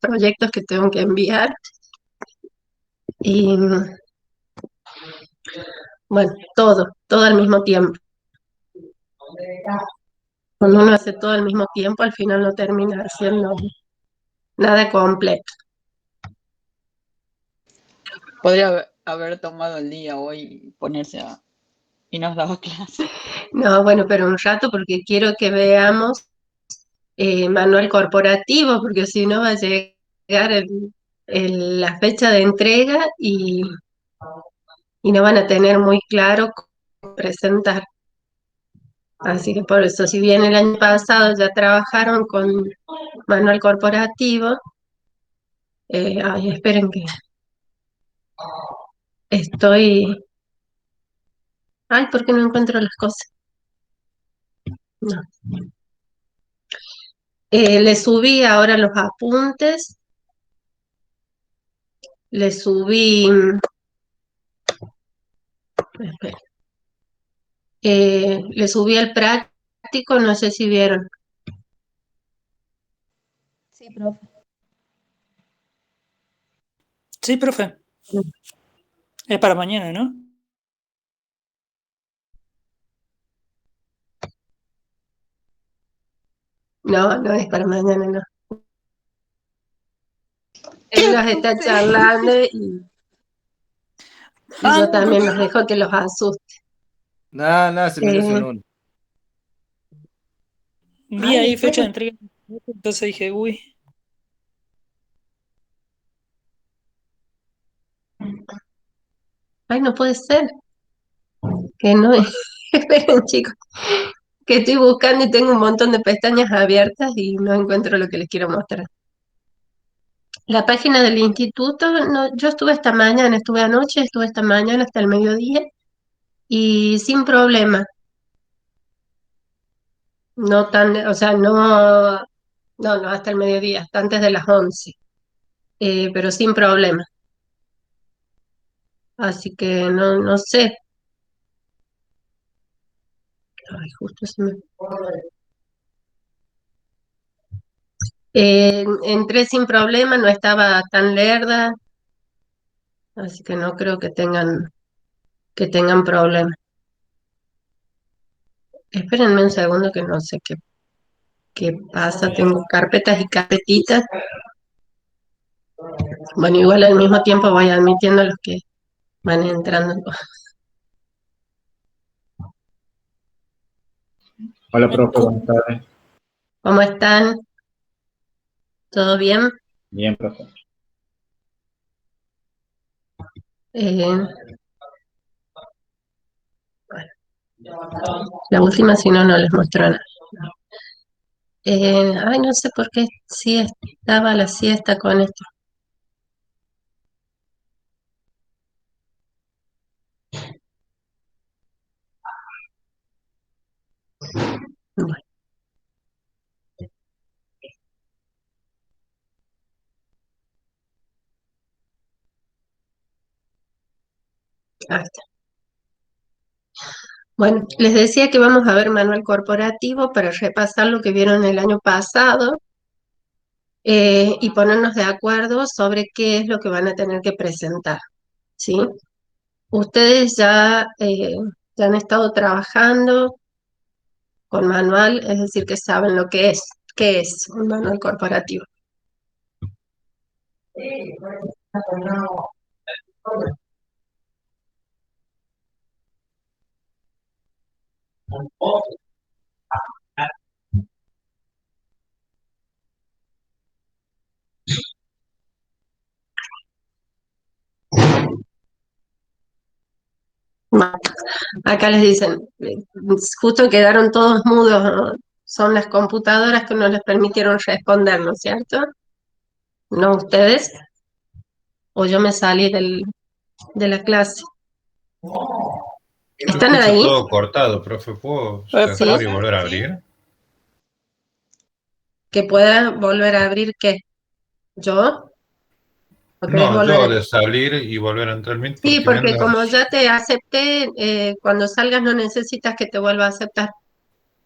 proyectos que tengo que enviar y bueno, todo al mismo tiempo. Cuando uno hace todo al mismo tiempo, al final no termina haciendo nada completo. Podría haber tomado el día hoy y ponerse a... y nos daba clase. No, bueno, pero un rato porque quiero que veamos manual corporativo, porque si no va a llegar la fecha de entrega y no van a tener muy claro cómo presentar. Así que por eso, si bien el año pasado ya trabajaron con manual corporativo, ay, esperen que estoy... Ay, ¿por qué no encuentro las cosas? No. Le subí ahora los apuntes, le subí... espera. Le subí el práctico, no sé si vieron. Sí, profe. Sí, profe. Es para mañana, ¿no? No, no es para mañana, no. Él los está charlando y yo también los dejo que los asuste. Nada, se merece un uno. Vi Ay, ahí fecha de esperen. entrega, entonces dije, uy, Ay, no puede ser. Que no es. Esperen, chicos, que estoy buscando y tengo un montón de pestañas abiertas y no encuentro lo que les quiero mostrar. La página del instituto, no, yo estuve esta mañana, estuve anoche, estuve esta mañana hasta el mediodía y sin problema. No tan, o sea, no, hasta el mediodía, hasta antes de las 11, pero sin problema. Así que no sé. Ay, justo se me... entré sin problema, no estaba tan lerda, así que no creo que tengan problemas. Espérenme un segundo que no sé qué pasa. Tengo carpetas y carpetitas. Bueno, igual al mismo tiempo voy admitiendo los que van entrando. Hola, profe, buenas tardes. ¿Cómo están? ¿Todo bien? Bien, profe. Eh, la última, si no, no les muestro nada. Ay, no sé por qué sí estaba la siesta con esto. Bueno, ahí está. Bueno, les decía que vamos a ver manual corporativo para repasar lo que vieron el año pasado y ponernos de acuerdo sobre qué es lo que van a tener que presentar, ¿sí? Ustedes ya han estado trabajando con manual, es decir, que saben lo que es. ¿Qué es un manual corporativo? Bueno, acá les dicen, justo quedaron todos mudos, ¿no? Son las computadoras que no les permitieron responder, ¿no es cierto? ¿No ustedes? O yo me salí de la clase. Yo ¿Están escucho ahí? todo cortado, profe. ¿Puedo epa, cerrar y Sí, volver a abrir? que pueda volver a abrir ¿qué? ¿Yo? ¿O querés No, volver a yo abrir? de salir y volver a entrar Meet Sí, porque me porque anda... como ya te acepté, cuando salgas no necesitas que te vuelva a aceptar.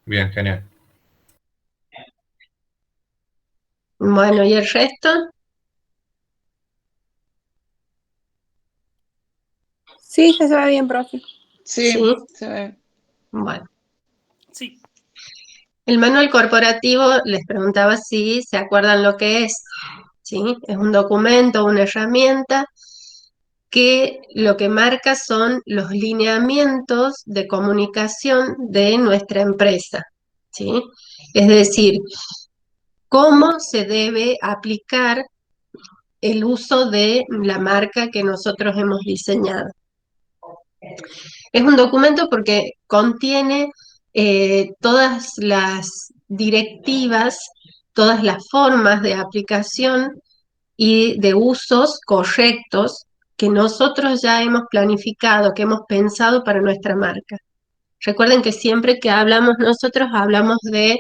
Bien, genial. Bueno, ¿y el resto? Sí, se ve bien, profe. Sí, ¿Sí? se ve. Bueno. Sí. El manual corporativo, les preguntaba si se acuerdan lo que es, ¿sí? Es un documento, una herramienta que lo que marca son los lineamientos de comunicación de nuestra empresa, ¿sí? Es decir, cómo se debe aplicar el uso de la marca que nosotros hemos diseñado. Es un documento porque contiene todas las directivas, todas las formas de aplicación y de usos correctos que nosotros ya hemos planificado, que hemos pensado para nuestra marca. Recuerden que siempre que hablamos nosotros hablamos de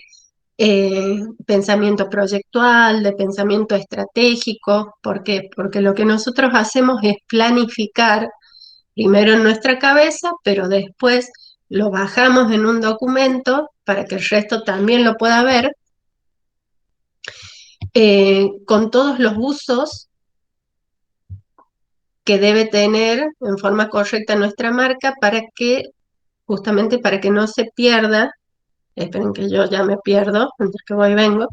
pensamiento proyectual, de pensamiento estratégico. ¿Por qué? Porque lo que nosotros hacemos es planificar primero en nuestra cabeza, pero después lo bajamos en un documento para que el resto también lo pueda ver, con todos los usos que debe tener en forma correcta nuestra marca para que, justamente para que no se pierda. Esperen que yo ya me pierdo, entre que voy y vengo.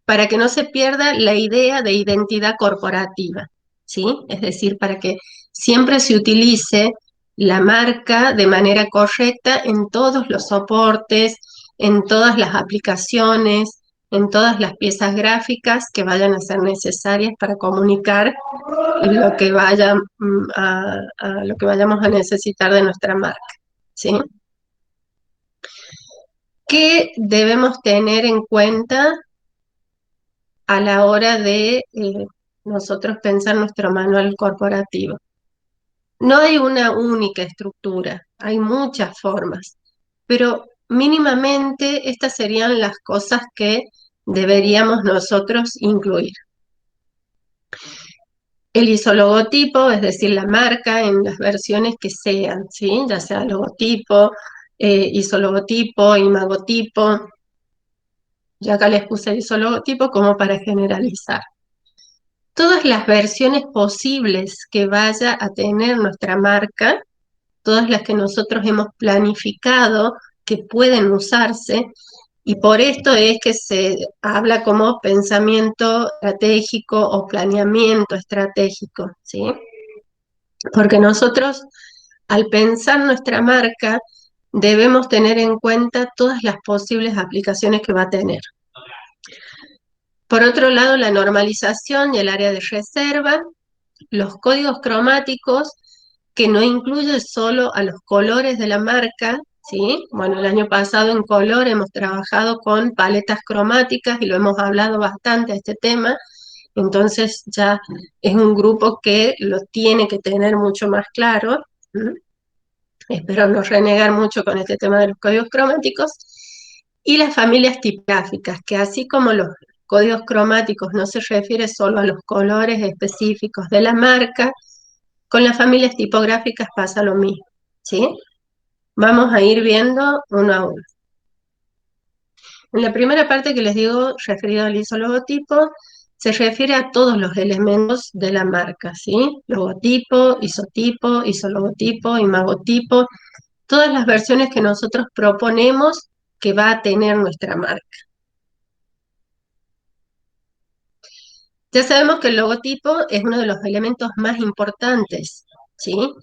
Para que no se pierda la idea de identidad corporativa, ¿sí? Es decir, para que siempre se utilice la marca de manera correcta en todos los soportes, en todas las aplicaciones, en todas las piezas gráficas que vayan a ser necesarias para comunicar lo que vaya, a lo que vayamos a necesitar de nuestra marca, ¿sí? ¿Qué debemos tener en cuenta a la hora de nosotros pensar nuestro manual corporativo? No hay una única estructura, hay muchas formas, pero mínimamente estas serían las cosas que deberíamos nosotros incluir. El isologotipo, es decir, la marca en las versiones que sean, ¿sí? Ya sea logotipo, isologotipo, imagotipo. Yo acá les puse isologotipo como para generalizar. Todas las versiones posibles que vaya a tener nuestra marca, todas las que nosotros hemos planificado que pueden usarse, y por esto es que se habla como pensamiento estratégico o planeamiento estratégico, ¿sí? Porque nosotros, al pensar nuestra marca, debemos tener en cuenta todas las posibles aplicaciones que va a tener. Por otro lado, la normalización y el área de reserva, los códigos cromáticos, que no incluye solo a los colores de la marca, ¿sí? Bueno, el año pasado en color hemos trabajado con paletas cromáticas y lo hemos hablado bastante este tema, entonces ya es un grupo que lo tiene que tener mucho más claro. Espero no renegar mucho con este tema de los códigos cromáticos. Y las familias tipográficas, que así como los códigos cromáticos no se refiere solo a los colores específicos de la marca, con las familias tipográficas pasa lo mismo, ¿sí? Vamos a ir viendo uno a uno. En la primera parte que les digo, referido al isologotipo, se refiere a todos los elementos de la marca, ¿sí? Logotipo, isotipo, isologotipo, imagotipo, todas las versiones que nosotros proponemos que va a tener nuestra marca. Ya sabemos que el logotipo es uno de los elementos más importantes, ¿sí?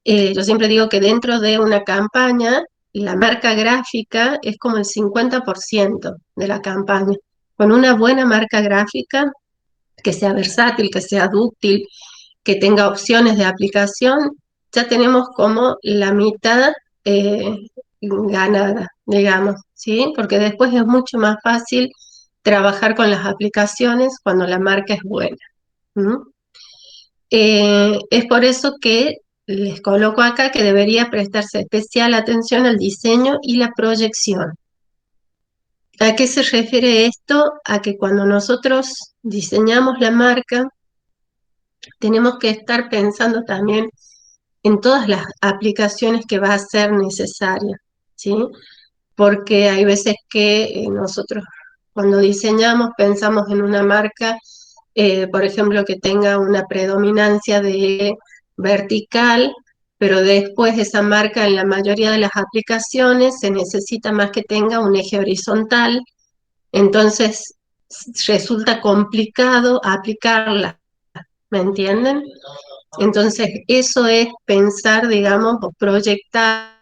Yo siempre digo que dentro de una campaña, la marca gráfica es como el 50% de la campaña. Con una buena marca gráfica, que sea versátil, que sea dúctil, que tenga opciones de aplicación, ya tenemos como la mitad ganada, digamos, ¿sí? Porque después es mucho más fácil trabajar con las aplicaciones cuando la marca es buena. Es por eso que les coloco acá que debería prestarse especial atención al diseño y la proyección. ¿A qué se refiere esto? A que cuando nosotros diseñamos la marca, tenemos que estar pensando también en todas las aplicaciones que va a ser necesaria, ¿sí? Porque hay veces que nosotros cuando diseñamos pensamos en una marca por ejemplo, que tenga una predominancia de vertical, pero después esa marca en la mayoría de las aplicaciones se necesita más que tenga un eje horizontal, entonces resulta complicado aplicarla, ¿me entienden? Entonces eso es pensar, digamos, o proyectar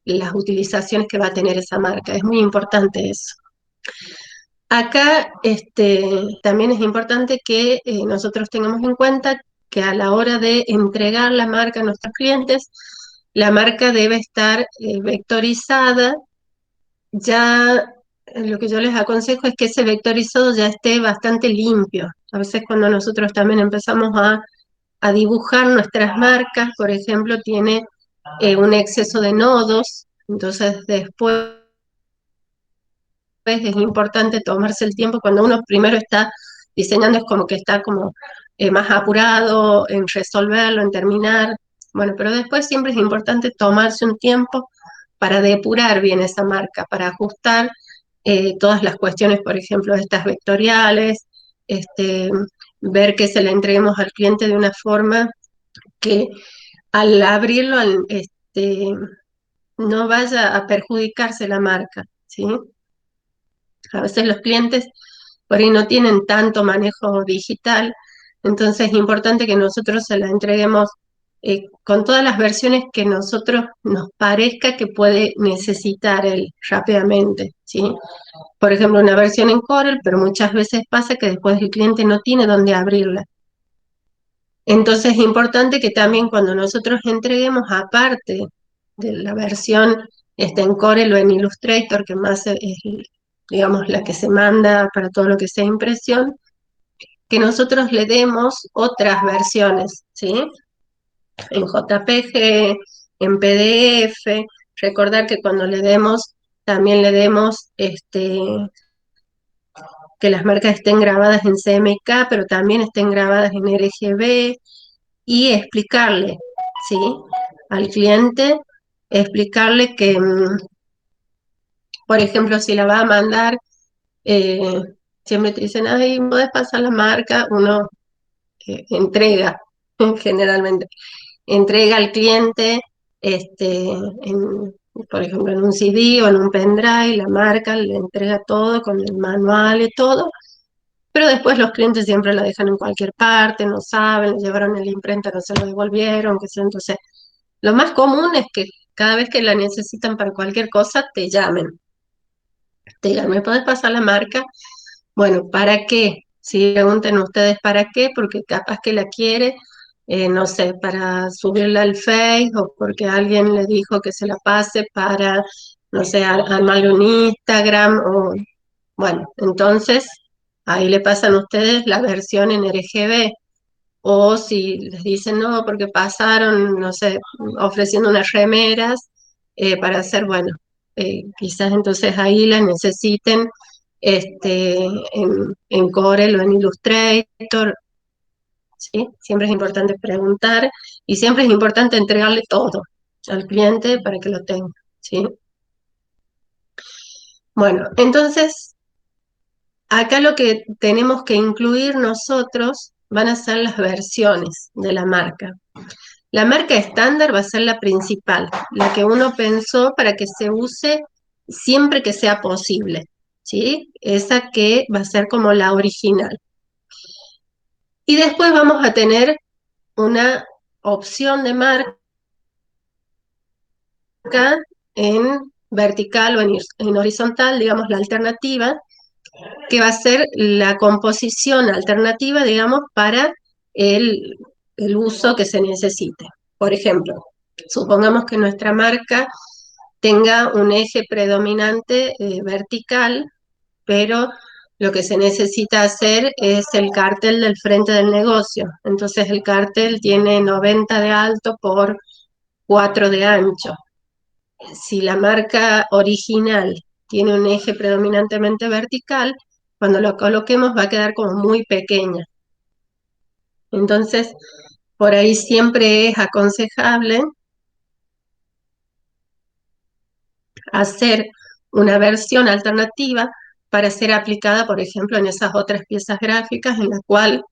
las utilizaciones que va a tener esa marca. Es muy importante eso. Acá también es importante que nosotros tengamos en cuenta que a la hora de entregar la marca a nuestros clientes, la marca debe estar vectorizada. Ya lo que yo les aconsejo es que ese vectorizado ya esté bastante limpio. A veces cuando nosotros también empezamos a dibujar nuestras marcas, por ejemplo, tiene un exceso de nodos, entonces después es importante tomarse el tiempo. Cuando uno primero está diseñando es como que está como más apurado en resolverlo, en terminar. Bueno, pero después siempre es importante tomarse un tiempo para depurar bien esa marca, para ajustar todas las cuestiones, por ejemplo, estas vectoriales, este, ver que se la entreguemos al cliente de una forma que al abrirlo no vaya a perjudicarse la marca, ¿sí? A veces los clientes por ahí no tienen tanto manejo digital, entonces es importante que nosotros se la entreguemos con todas las versiones que nosotros nos parezca que puede necesitar él rápidamente, ¿sí? Por ejemplo, una versión en Corel, pero muchas veces pasa que después el cliente no tiene dónde abrirla. Entonces es importante que también cuando nosotros entreguemos, aparte de la versión en Corel o en Illustrator, que más es, digamos, la que se manda para todo lo que sea impresión, que nosotros le demos otras versiones, ¿sí? En JPG, en PDF, recordar que cuando le demos, también le demos que las marcas estén grabadas en CMYK, pero también estén grabadas en RGB, y explicarle, ¿sí? Al cliente, explicarle que, por ejemplo, si la va a mandar, eh, siempre te dicen, ay, ¿podés pasar la marca? Uno entrega, generalmente, entrega al cliente, por ejemplo, en un CD o en un pendrive, la marca le entrega todo con el manual y todo, pero después los clientes siempre la dejan en cualquier parte, no saben, le llevaron el imprenta, no se lo devolvieron, que sea. Entonces, lo más común es que cada vez que la necesitan para cualquier cosa, te llamen. Te digan, ¿me podés pasar la marca? Bueno, ¿para qué? Si pregunten ustedes para qué, porque capaz que la quiere, no sé, para subirla al Face o porque alguien le dijo que se la pase para, no sé, armarle un Instagram o, bueno, entonces ahí le pasan a ustedes la versión en RGB. O si les dicen no, porque pasaron, no sé, ofreciendo unas remeras para hacer, bueno, quizás entonces ahí las necesiten en Corel o en Illustrator, ¿sí? Siempre es importante preguntar y siempre es importante entregarle todo al cliente para que lo tenga, ¿sí? Bueno, entonces acá lo que tenemos que incluir nosotros van a ser las versiones de la marca. La marca estándar va a ser la principal, la que uno pensó para que se use siempre que sea posible, ¿sí? Esa que va a ser como la original. Y después vamos a tener una opción de marca en vertical o en horizontal, digamos la alternativa, que va a ser la composición alternativa, digamos, para el, el uso que se necesite. Por ejemplo, supongamos que nuestra marca tenga un eje predominante vertical, pero lo que se necesita hacer es el cartel del frente del negocio. Entonces el cartel tiene 90 de alto por 4 de ancho. Si la marca original tiene un eje predominantemente vertical, cuando lo coloquemos va a quedar como muy pequeña. Entonces, por ahí siempre es aconsejable hacer una versión alternativa para ser aplicada, por ejemplo, en esas otras piezas gráficas en la cual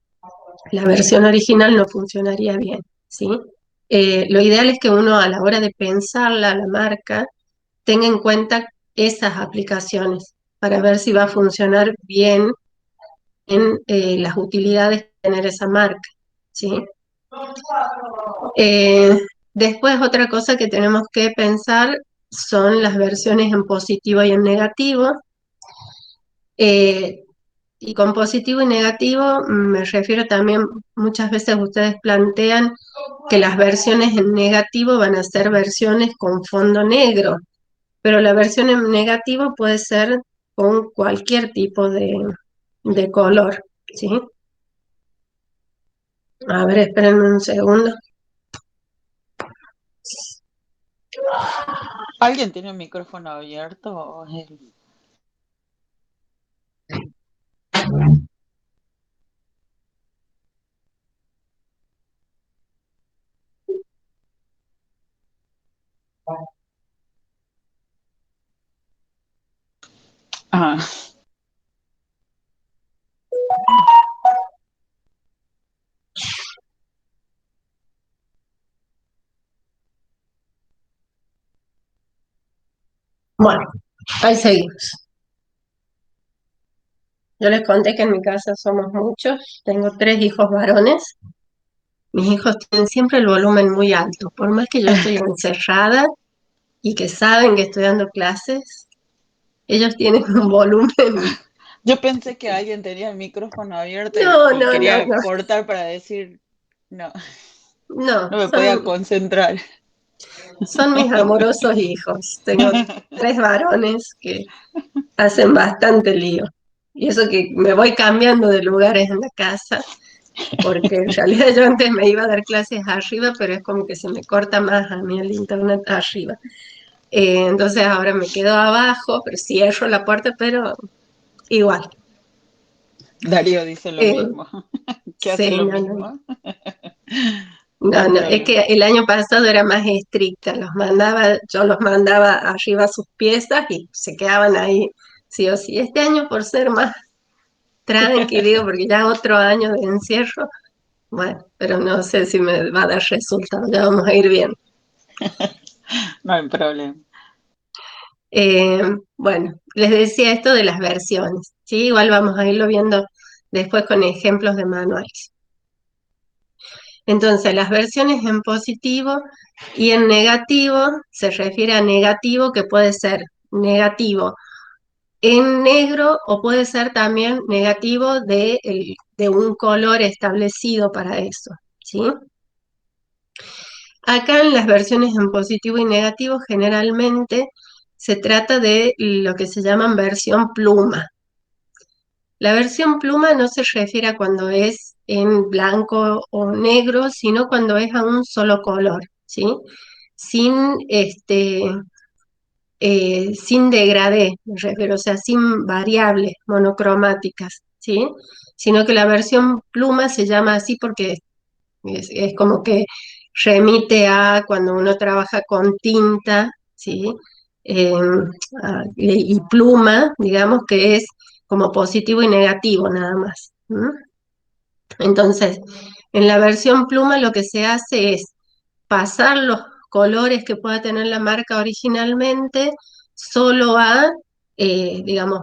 la versión original no funcionaría bien, ¿sí? Lo ideal es que uno a la hora de pensarla, la marca, tenga en cuenta esas aplicaciones para ver si va a funcionar bien en las utilidades de tener esa marca, ¿sí? Eh, Después otra cosa que tenemos que pensar son las versiones en positivo y en negativo. Eh, y con positivo y negativo me refiero también, muchas veces ustedes plantean que las versiones en negativo van a ser versiones con fondo negro, pero la versión en negativo puede ser con cualquier tipo de color, ¿sí? A ver, espérenme un segundo. ¿Alguien tiene el micrófono abierto o es él? Ah, Bueno, ahí seguimos. Yo les conté que en mi casa somos muchos, tengo 3 hijos varones. Mis hijos tienen siempre el volumen muy alto, por más que yo estoy encerrada y que saben que estoy dando clases, ellos tienen un volumen. yo pensé que alguien tenía el micrófono abierto No, y no, no, quería no, cortar para decir, no, no, no me podía concentrar. son mis amorosos hijos. Tengo 3 varones que hacen bastante lío. Y eso que me voy cambiando de lugares en la casa, porque en realidad yo antes me iba a dar clases arriba, pero es como que se me corta más a mí el internet arriba. Entonces ahora me quedo abajo, pero cierro la puerta, pero igual. Darío dice lo Eh, mismo, que hace sí, lo no, no, mismo. No no, hay no, es problema. que el año pasado era más estricta, yo los mandaba arriba a sus piezas y se quedaban ahí sí o sí. Este año por ser más tranqui, digo, porque ya otro año de encierro, bueno, pero no sé si me va a dar resultado, ya vamos a ir bien. No hay problema. Eh, bueno, les decía esto de las versiones, ¿sí? Igual vamos a irlo viendo después con ejemplos de manuales. Entonces, las versiones en positivo y en negativo se refiere a negativo que puede ser negativo en negro o puede ser también negativo de un color establecido para eso, ¿sí? Acá en las versiones en positivo y negativo generalmente se trata de lo que se llaman versión pluma. La versión pluma no se refiere a cuando es en blanco o negro, sino cuando es a un solo color, ¿sí? Sin, sin degradé, me refiero, o sea, sin variables monocromáticas, ¿sí? Sino que la versión pluma se llama así porque es como que remite a cuando uno trabaja con tinta, ¿sí? Eh, y pluma, digamos que es como positivo y negativo nada más. ¿M? Entonces, en la versión pluma lo que se hace es pasar los colores que pueda tener la marca originalmente solo a, digamos,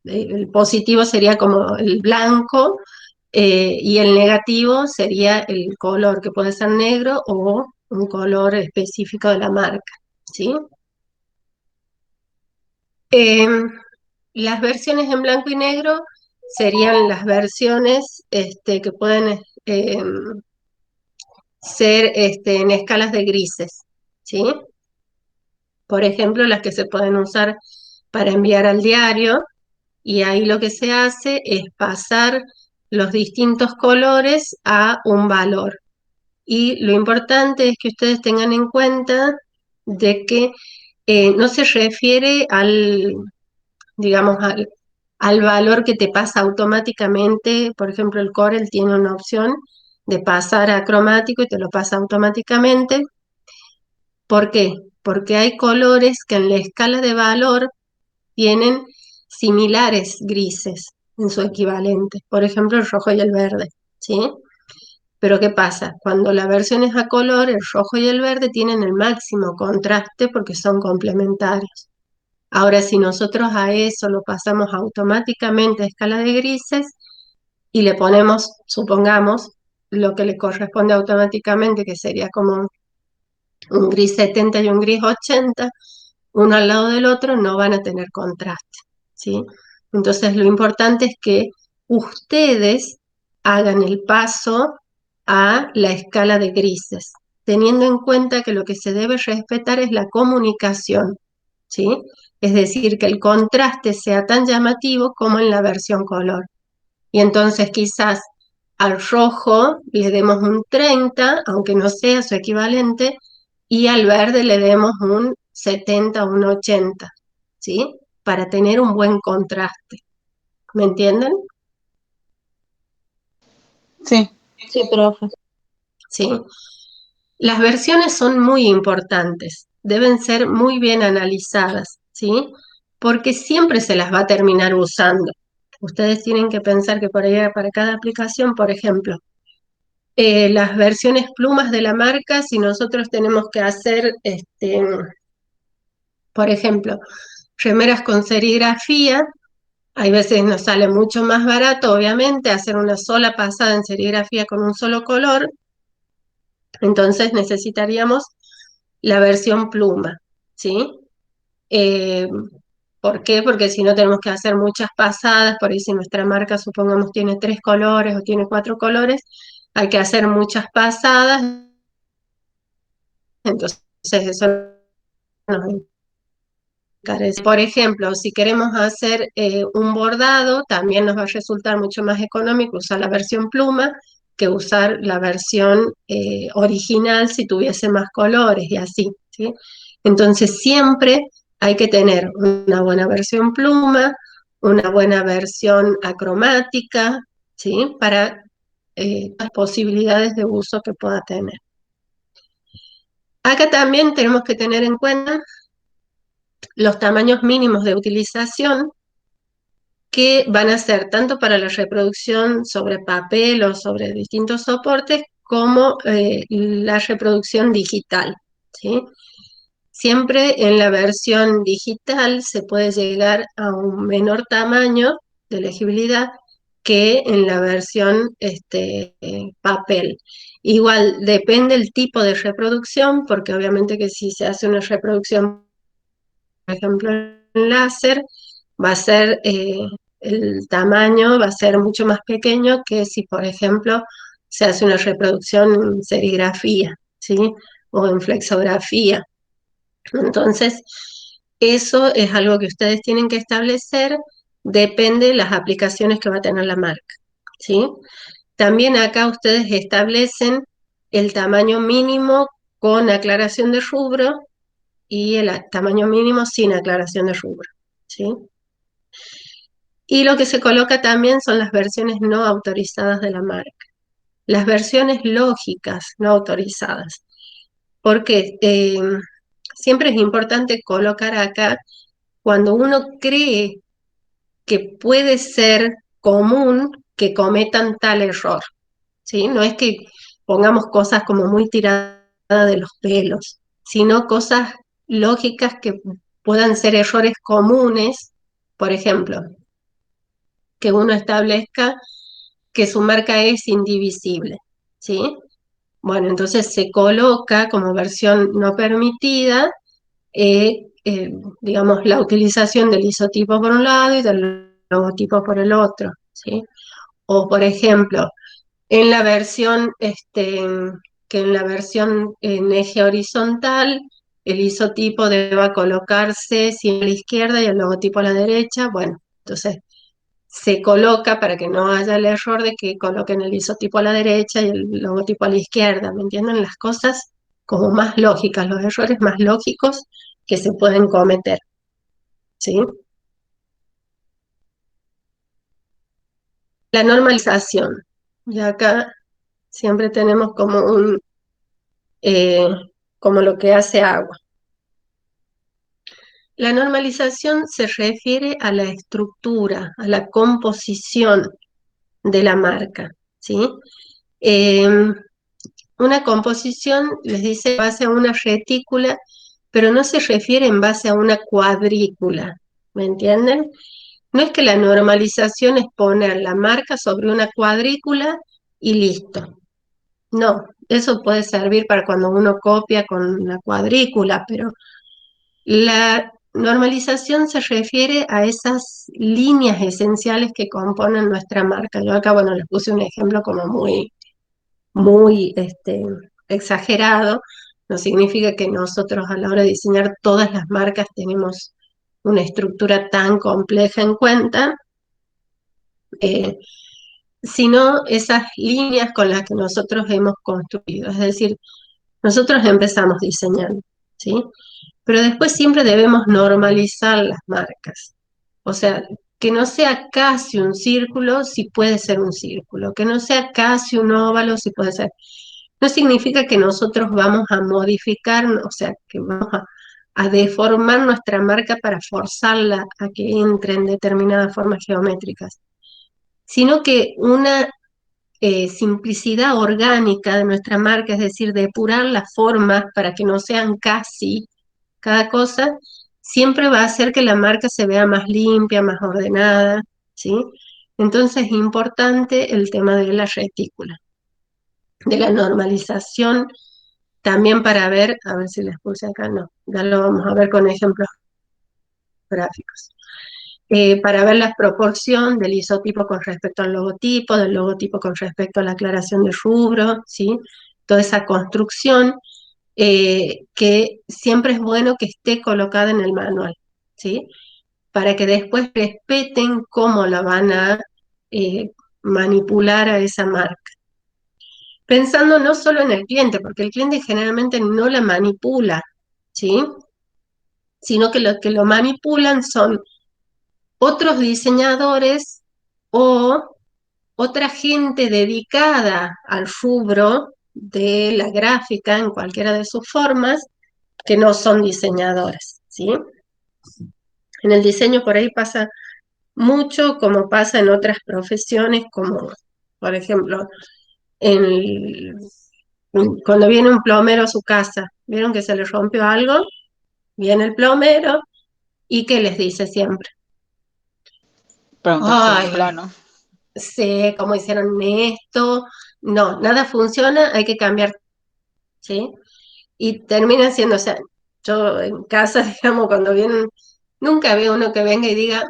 el positivo sería como el blanco y el negativo sería el color, que puede ser negro o un color específico de la marca, ¿sí? Em, las versiones en blanco y negro serían las versiones que pueden ser en escalas de grises, ¿sí? Por ejemplo, las que se pueden usar para enviar al diario, y ahí lo que se hace es pasar los distintos colores a un valor. Y lo importante es que ustedes tengan en cuenta de que no se refiere digamos, al valor que te pasa automáticamente. Por ejemplo, el Corel tiene una opción de pasar a cromático y te lo pasa automáticamente. ¿Por qué? Porque hay colores que en la escala de valor tienen similares grises en su equivalente, por ejemplo el rojo y el verde, ¿sí? Pero ¿qué pasa? Cuando la versión es a color, el rojo y el verde tienen el máximo contraste porque son complementarios. Ahora, si nosotros a eso lo pasamos automáticamente a escala de grises y le ponemos, supongamos, lo que le corresponde automáticamente, que sería como un gris 70 y un gris 80, uno al lado del otro, no van a tener contraste, ¿sí? Entonces, lo importante es que ustedes hagan el paso a la escala de grises, teniendo en cuenta que lo que se debe respetar es la comunicación, ¿sí? Es decir, que el contraste sea tan llamativo como en la versión color. Y entonces quizás al rojo le demos un 30, aunque no sea su equivalente, y al verde le demos un 70 o un 80, ¿sí? Para tener un buen contraste. ¿Me entienden? Sí, Sí, profe. ¿Sí? Las versiones son muy importantes, deben ser muy bien analizadas, ¿sí? Porque siempre se las va a terminar usando. Ustedes tienen que pensar que por ahí para cada aplicación, por ejemplo, las versiones plumas de la marca, si nosotros tenemos que hacer, por ejemplo, remeras con serigrafía, hay veces nos sale mucho más barato, obviamente, hacer una sola pasada en serigrafía con un solo color, entonces necesitaríamos la versión pluma, ¿sí? Eh, ¿Por qué? Porque si no tenemos que hacer muchas pasadas, por ahí si nuestra marca, supongamos, tiene 3 colores o tiene 4 colores, hay que hacer muchas pasadas, entonces eso nos encarece. Por ejemplo, si queremos hacer un bordado, también nos va a resultar mucho más económico usar la versión pluma que usar la versión original si tuviese más colores y así, ¿sí? Entonces siempre hay que tener una buena versión pluma, una buena versión acromática, ¿sí? Para las posibilidades de uso que pueda tener. Acá también tenemos que tener en cuenta los tamaños mínimos de utilización que van a ser tanto para la reproducción sobre papel o sobre distintos soportes como la reproducción digital, ¿sí? Siempre en la versión digital se puede llegar a un menor tamaño de legibilidad que en la versión papel. Igual depende el tipo de reproducción, porque obviamente que si se hace una reproducción, por ejemplo, en láser, va a ser el tamaño va a ser mucho más pequeño que si, por ejemplo, se hace una reproducción en serigrafía, ¿sí? O en flexografía. Entonces, eso es algo que ustedes tienen que establecer, depende de las aplicaciones que va a tener la marca, ¿sí? También acá ustedes establecen el tamaño mínimo con aclaración de rubro y el tamaño mínimo sin aclaración de rubro, ¿sí? Y lo que se coloca también son las versiones no autorizadas de la marca, las versiones lógicas no autorizadas, porque siempre es importante colocar acá cuando uno cree que puede ser común que cometan tal error, ¿sí? No es que pongamos cosas como muy tiradas de los pelos, sino cosas lógicas que puedan ser errores comunes, por ejemplo, que uno establezca que su marca es indivisible, ¿sí? Bueno, entonces se coloca como versión no permitida, digamos, la utilización del isotipo por un lado y del logotipo por el otro, ¿sí? O, por ejemplo, en la versión, que en la versión en eje horizontal, el isotipo deba colocarse siempre a la izquierda y el logotipo a la derecha. Bueno, entonces se coloca para que no haya el error de que coloquen el isotipo a la derecha y el logotipo a la izquierda, ¿me entienden? Las cosas como más lógicas, los errores más lógicos que se pueden cometer, ¿sí? La normalización. Y acá siempre tenemos como eh, como lo que hace agua. La normalización se refiere a la estructura, a la composición de la marca, ¿sí? Una composición, les dice, en base a una retícula, pero no se refiere en base a una cuadrícula, ¿me entienden? No es que la normalización es poner la marca sobre una cuadrícula y listo. No, eso puede servir para cuando uno copia con una cuadrícula, pero la normalización se refiere a esas líneas esenciales que componen nuestra marca. Yo acá, bueno, les puse un ejemplo como muy exagerado. No significa que nosotros a la hora de diseñar todas las marcas tenemos una estructura tan compleja en cuenta, eh, sino esas líneas con las que nosotros hemos construido. Es decir, nosotros empezamos diseñando, ¿sí? Pero después siempre debemos normalizar las marcas. O sea, que no sea casi un círculo si puede ser un círculo, que no sea casi un óvalo si puede ser. No significa que nosotros vamos a modificar, o sea, que vamos a deformar nuestra marca para forzarla a que entre en determinadas formas geométricas, sino que una simplicidad orgánica de nuestra marca, es decir, depurar las formas para que no sean casi cada cosa, siempre va a hacer que la marca se vea más limpia, más ordenada, ¿sí? Entonces es importante el tema de la retícula, de la normalización, también para ver, a ver si les puse acá, no, ya lo vamos a ver con ejemplos gráficos. Para ver la proporción del isotipo con respecto al logotipo, del logotipo con respecto a la aclaración de rubro, ¿sí? Toda esa construcción que siempre es bueno que esté colocada en el manual, ¿sí? Para que después respeten cómo la van a manipular a esa marca. Pensando no solo en el cliente, porque el cliente generalmente no la manipula, ¿sí? Sino que lo que lo manipulan son otros diseñadores o otra gente dedicada al rubro de la gráfica en cualquiera de sus formas, que no son diseñadores, ¿sí? En el diseño por ahí pasa mucho como pasa en otras profesiones, como por ejemplo, en, cuando viene un plomero a su casa, vieron que se le rompió algo, viene el plomero y ¿qué les dice siempre? Preguntárselo al Ay, plano. sé cómo hicieron esto, no, nada funciona, hay que cambiar, ¿sí? Y termina siendo, o sea, yo en casa, digamos, cuando vienen, nunca veo uno que venga y diga,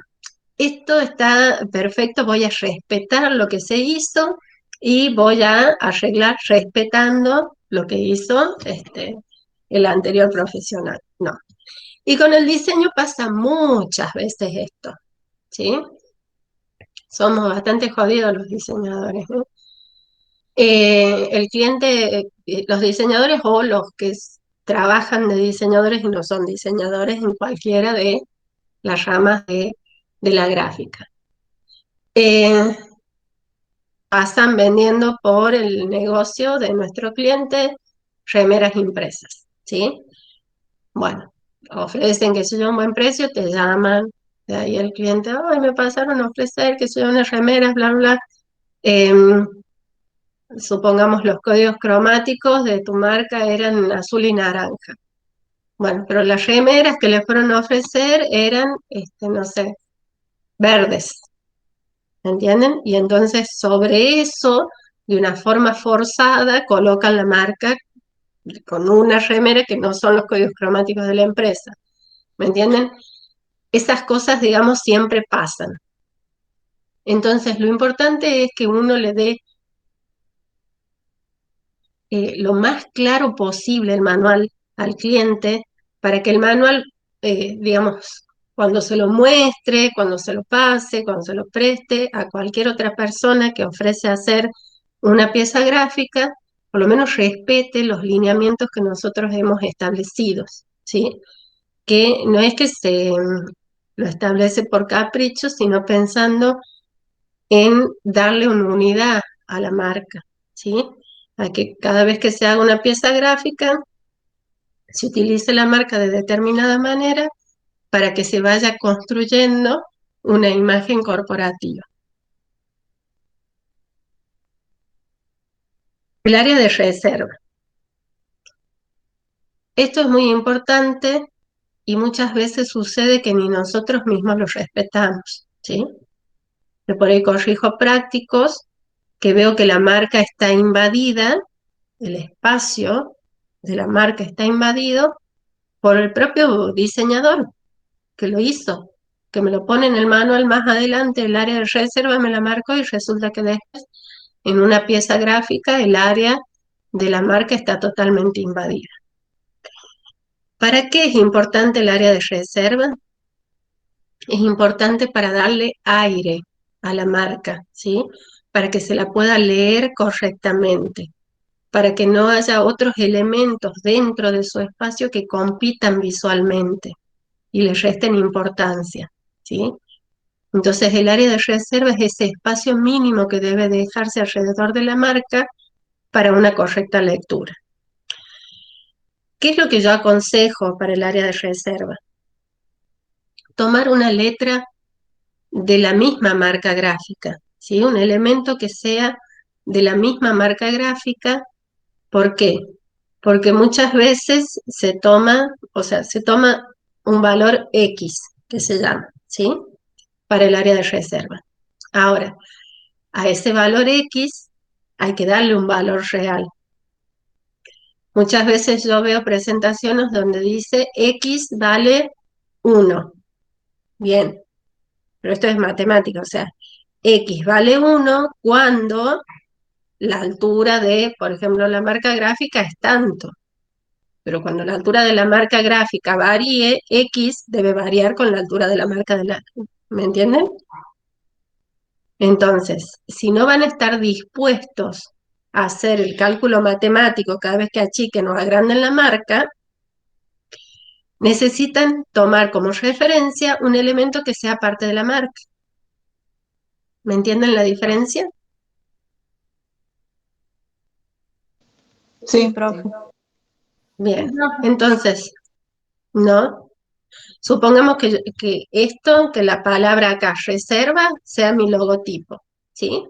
esto está perfecto, voy a respetar lo que se hizo y voy a arreglar respetando lo que hizo el anterior profesional. No. Y con el diseño pasa muchas veces esto, ¿sí? Somos bastante jodidos los diseñadores, ¿no? El cliente, los diseñadores o los que trabajan de diseñadores y no son diseñadores en cualquiera de las ramas de la gráfica. Pasan vendiendo por el negocio de nuestro cliente remeras impresas, ¿sí? Bueno, ofrecen que sea un buen precio, te llaman, de ahí el cliente, ay, me pasaron a ofrecer que sea unas remeras, bla, bla. Supongamos los códigos cromáticos de tu marca eran azul y naranja. Bueno, pero las remeras que le fueron a ofrecer eran, no sé, verdes, ¿entienden? Y entonces sobre eso, de una forma forzada, colocan la marca con una remera que no son los códigos cromáticos de la empresa, ¿me entienden? Esas cosas, digamos, siempre pasan. Entonces, lo importante es que uno le dé lo más claro posible el manual al cliente para que el manual, digamos, cuando se lo muestre, cuando se lo pase, cuando se lo preste a cualquier otra persona que ofrece hacer una pieza gráfica, por lo menos respete los lineamientos que nosotros hemos establecido, ¿sí? Que no es que se lo establece por capricho, sino pensando en darle una unidad a la marca, ¿sí? A que cada vez que se haga una pieza gráfica, se utilice la marca de determinada manera para que se vaya construyendo una imagen corporativa. El área de reserva. Esto es muy importante y muchas veces sucede que ni nosotros mismos lo respetamos, ¿sí? Yo por ahí corrijo prácticos que veo que la marca está invadida, el espacio de la marca está invadido por el propio diseñador que lo hizo, que me lo pone en el manual más adelante, el área de reserva me la marcó y resulta que después en una pieza gráfica el área de la marca está totalmente invadida. ¿Para qué es importante el área de reserva? Es importante para darle aire a la marca, ¿sí? Para que se la pueda leer correctamente, para que no haya otros elementos dentro de su espacio que compitan visualmente y le resten importancia, ¿sí? Entonces el área de reserva es ese espacio mínimo que debe dejarse alrededor de la marca para una correcta lectura. ¿Qué es lo que yo aconsejo para el área de reserva? Tomar una letra de la misma marca gráfica, ¿sí? Un elemento que sea de la misma marca gráfica. ¿Por qué? Porque muchas veces se toma un valor X, que se llama, ¿sí? Para el área de reserva. Ahora, a ese valor X hay que darle un valor real. Muchas veces yo veo presentaciones donde dice X vale 1. Bien, pero esto es matemática, o sea, X vale 1 cuando la altura de, por ejemplo, la marca gráfica es tanto. Pero cuando la altura de la marca gráfica varíe, X debe variar con la altura de la marca de la... ¿Me entienden? Entonces, si no van a estar dispuestos a hacer el cálculo matemático cada vez que achiquen o agranden la marca, necesitan tomar como referencia un elemento que sea parte de la marca. ¿Me entienden la diferencia? Sí, profe. Bien, entonces, ¿no? Supongamos que la palabra acá, reserva, sea mi logotipo, ¿sí?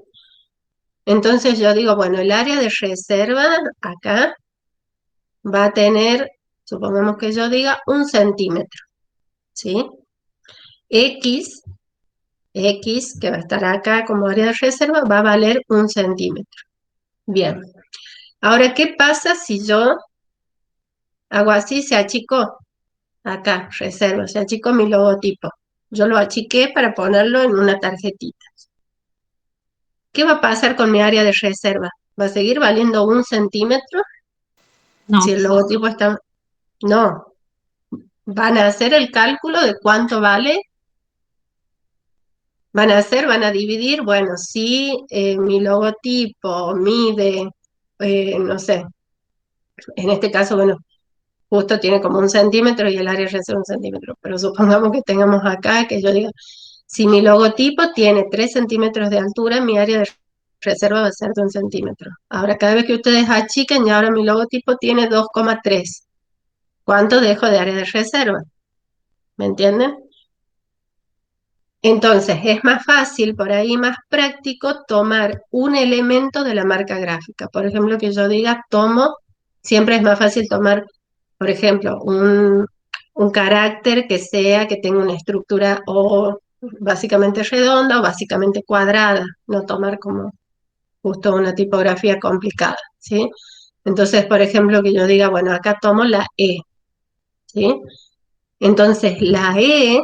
Entonces yo digo, bueno, el área de reserva acá va a tener, supongamos que yo diga 1 centímetro, ¿sí? X, que va a estar acá como área de reserva, va a valer 1 centímetro. Bien. Ahora, ¿qué pasa si yo hago así, se achicó? Acá, reserva, se achicó mi logotipo. Yo lo achiqué para ponerlo en una tarjetita. ¿Qué va a pasar con mi área de reserva? ¿Va a seguir valiendo 1 centímetro? No. Si el logotipo está... No. Van a hacer el cálculo de cuánto vale. Van a dividir, bueno, si mi logotipo mide, no sé, en este caso, bueno, justo tiene como 1 centímetro y el área de reserva 1 centímetro, pero supongamos que tengamos acá, que yo diga, si mi logotipo tiene 3 centímetros de altura, mi área de reserva va a ser de 1 centímetro. Ahora, cada vez que ustedes achiquen, y ahora mi logotipo tiene 2,3. ¿Cuánto dejo de área de reserva? ¿Me entienden? Entonces, es más fácil, por ahí más práctico, tomar un elemento de la marca gráfica. Por ejemplo, que yo diga, siempre es más fácil tomar, por ejemplo, un carácter que tenga una estructura o básicamente redonda o básicamente cuadrada, no tomar como justo una tipografía complicada, ¿sí? Entonces, por ejemplo, que yo diga, bueno, acá tomo la E, ¿sí? Entonces, la E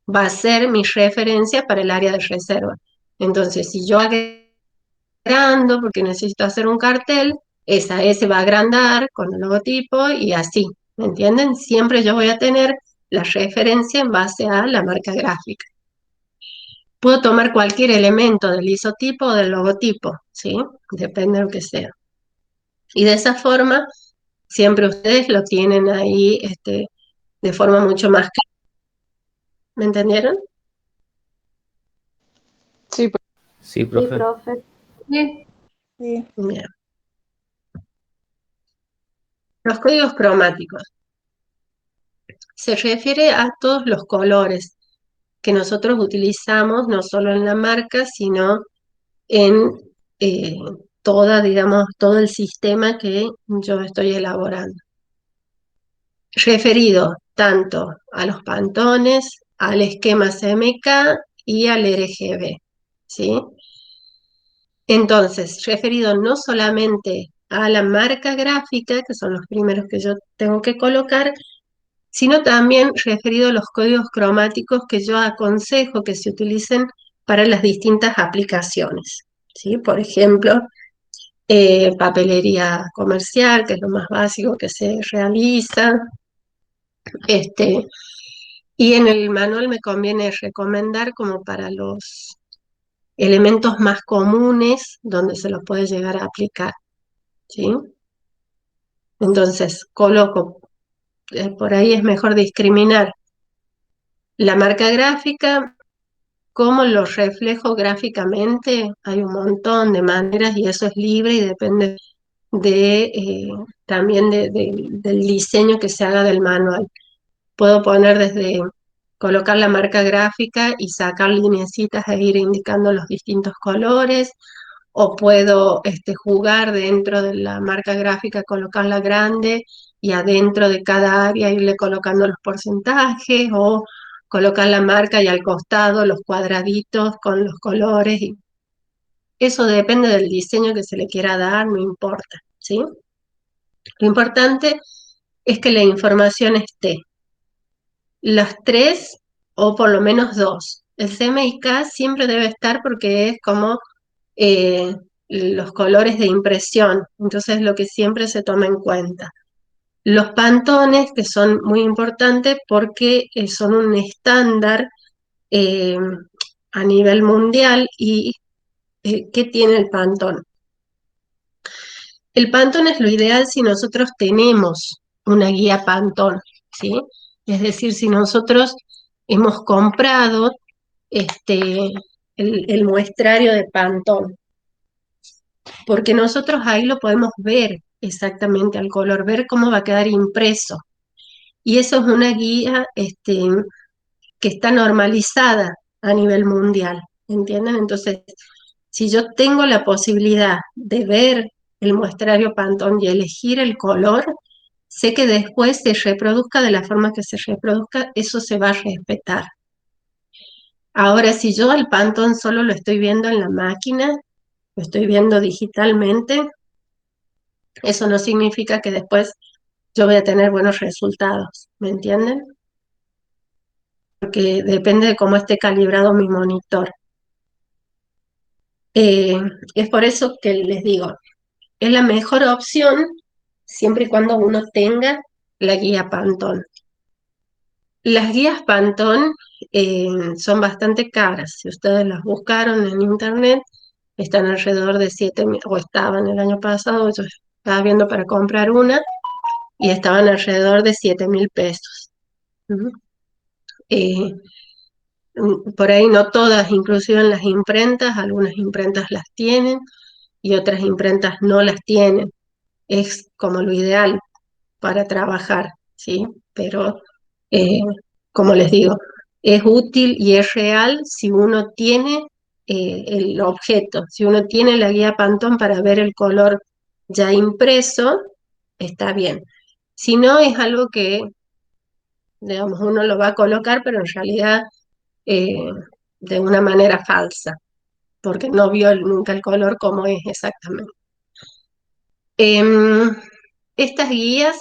va a ser mi referencia para el área de reserva. Entonces, si yo agrando porque necesito hacer un cartel, esa E se va a agrandar con el logotipo y así, ¿me entienden? Siempre yo voy a tener la referencia en base a la marca gráfica. Puedo tomar cualquier elemento del isotipo o del logotipo, ¿sí? Depende de lo que sea. Y de esa forma, siempre ustedes lo tienen ahí de forma mucho más clara. ¿Me entendieron? Sí, Sí, profe. sí. Bien. Los códigos cromáticos. se refiere a todos los colores que nosotros utilizamos, no solo en la marca, sino en eh, digamos, todo el sistema que yo estoy elaborando. Referido tanto a los pantones, al esquema CMK y al RGB, ¿sí? Entonces, referido no solamente a la marca gráfica, que son los primeros que yo tengo que colocar, sino también referido a los códigos cromáticos que yo aconsejo que se utilicen para las distintas aplicaciones, ¿sí? Por ejemplo, papelería comercial, que es lo más básico que se realiza. Y en el manual me conviene recomendar como para los elementos más comunes donde se los puede llegar a aplicar, ¿sí? Entonces, coloco, por ahí es mejor discriminar la marca gráfica, cómo lo reflejo gráficamente, hay un montón de maneras y eso es libre y depende también del diseño que se haga del manual. Puedo poner desde colocar la marca gráfica y sacar lineecitas e ir indicando los distintos colores, o puedo jugar dentro de la marca gráfica, colocarla grande y adentro de cada área irle colocando los porcentajes, o colocar la marca y al costado los cuadraditos con los colores. Eso depende del diseño que se le quiera dar, no importa, ¿sí? Lo importante es que la información esté. Las tres, o por lo menos dos. El CMYK siempre debe estar porque es como los colores de impresión, entonces lo que siempre se toma en cuenta. Los pantones, que son muy importantes porque son un estándar eh, a nivel mundial. ¿Y qué tiene el pantón? El pantón es lo ideal si nosotros tenemos una guía pantón, ¿sí? Es decir, si nosotros hemos comprado el muestrario de pantón, porque nosotros ahí lo podemos ver exactamente al color, ver cómo va a quedar impreso. Y eso es una guía que está normalizada a nivel mundial, ¿entienden? Entonces, si yo tengo la posibilidad de ver el muestrario Pantone y elegir el color, sé que después se reproduzca de la forma que se reproduzca, eso se va a respetar. Ahora, si yo al Pantone solo lo estoy viendo en la máquina, lo estoy viendo digitalmente, eso no significa que después yo voy a tener buenos resultados, ¿me entienden? Porque depende de cómo esté calibrado mi monitor. Es por eso que les digo, es la mejor opción siempre y cuando uno tenga la guía Pantone. Las guías Pantone son bastante caras. Si ustedes las buscaron en internet, están alrededor de 7.000, o estaban el año pasado, yo estaba viendo para comprar una, y estaban alrededor de 7.000 pesos. Por ahí no todas, inclusive en las imprentas, algunas imprentas las tienen y otras imprentas no las tienen. Es como lo ideal para trabajar, ¿sí? Pero, como les digo, es útil y es real si uno tiene el objeto, si uno tiene la guía Pantone para ver el color ya impreso, está bien. Si no, es algo que, digamos, uno lo va a colocar, pero en realidad eh, de una manera falsa, porque no vio nunca el color como es exactamente. Estas guías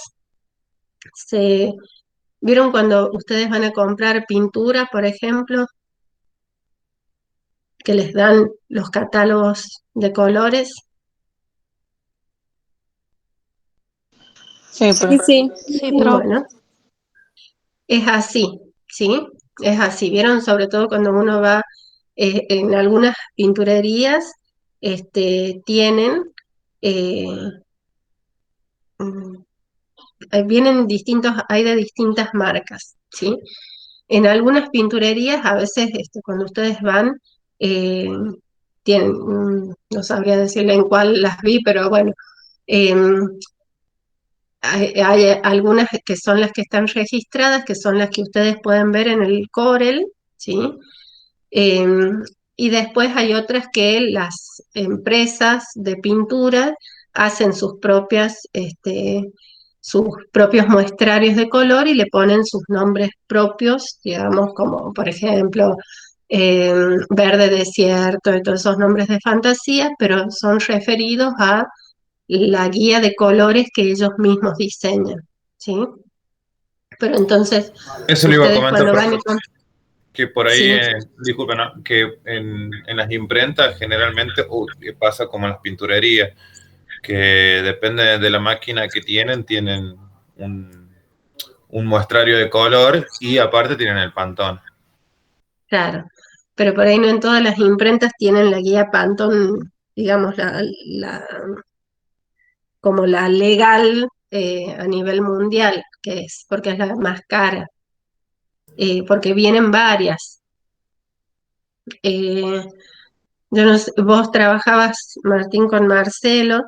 ¿vieron cuando ustedes van a comprar pintura, por ejemplo, que les dan los catálogos de colores? Sí, Sí, sí, sí, profe. Bueno, es así, ¿sí? Es así. ¿Vieron? Sobre todo cuando uno va en algunas pinturerías, tienen, eh, mm, vienen hay de distintas marcas, ¿sí? En algunas pinturerías, a veces cuando ustedes van, eh, tienen, no sabría decirle en cuál las vi, pero bueno, hay algunas que son las que están registradas, que son las que ustedes pueden ver en el Corel, ¿sí? Em, y después hay otras que las empresas de pintura hacen sus propios muestrarios de color y le ponen sus nombres propios, digamos, como por ejemplo verde desierto y todos esos nombres de fantasía, pero son referidos a la guía de colores que ellos mismos diseñan, ¿sí? Pero entonces, Eso le iba a ustedes comentar, cuando van profe, y que por ahí, sí, disculpen, ¿no? Que en las imprentas generalmente pasa como en las pinturerías, que depende de la máquina que tienen un, un muestrario de color y aparte tienen el pantón. claro, pero por ahí no en todas las imprentas tienen la guía Pantone, digamos, como la legal a nivel mundial, que es porque es la más cara, porque vienen varias. Eh, yo no sé, vos trabajabas, Martín, con Marcelo,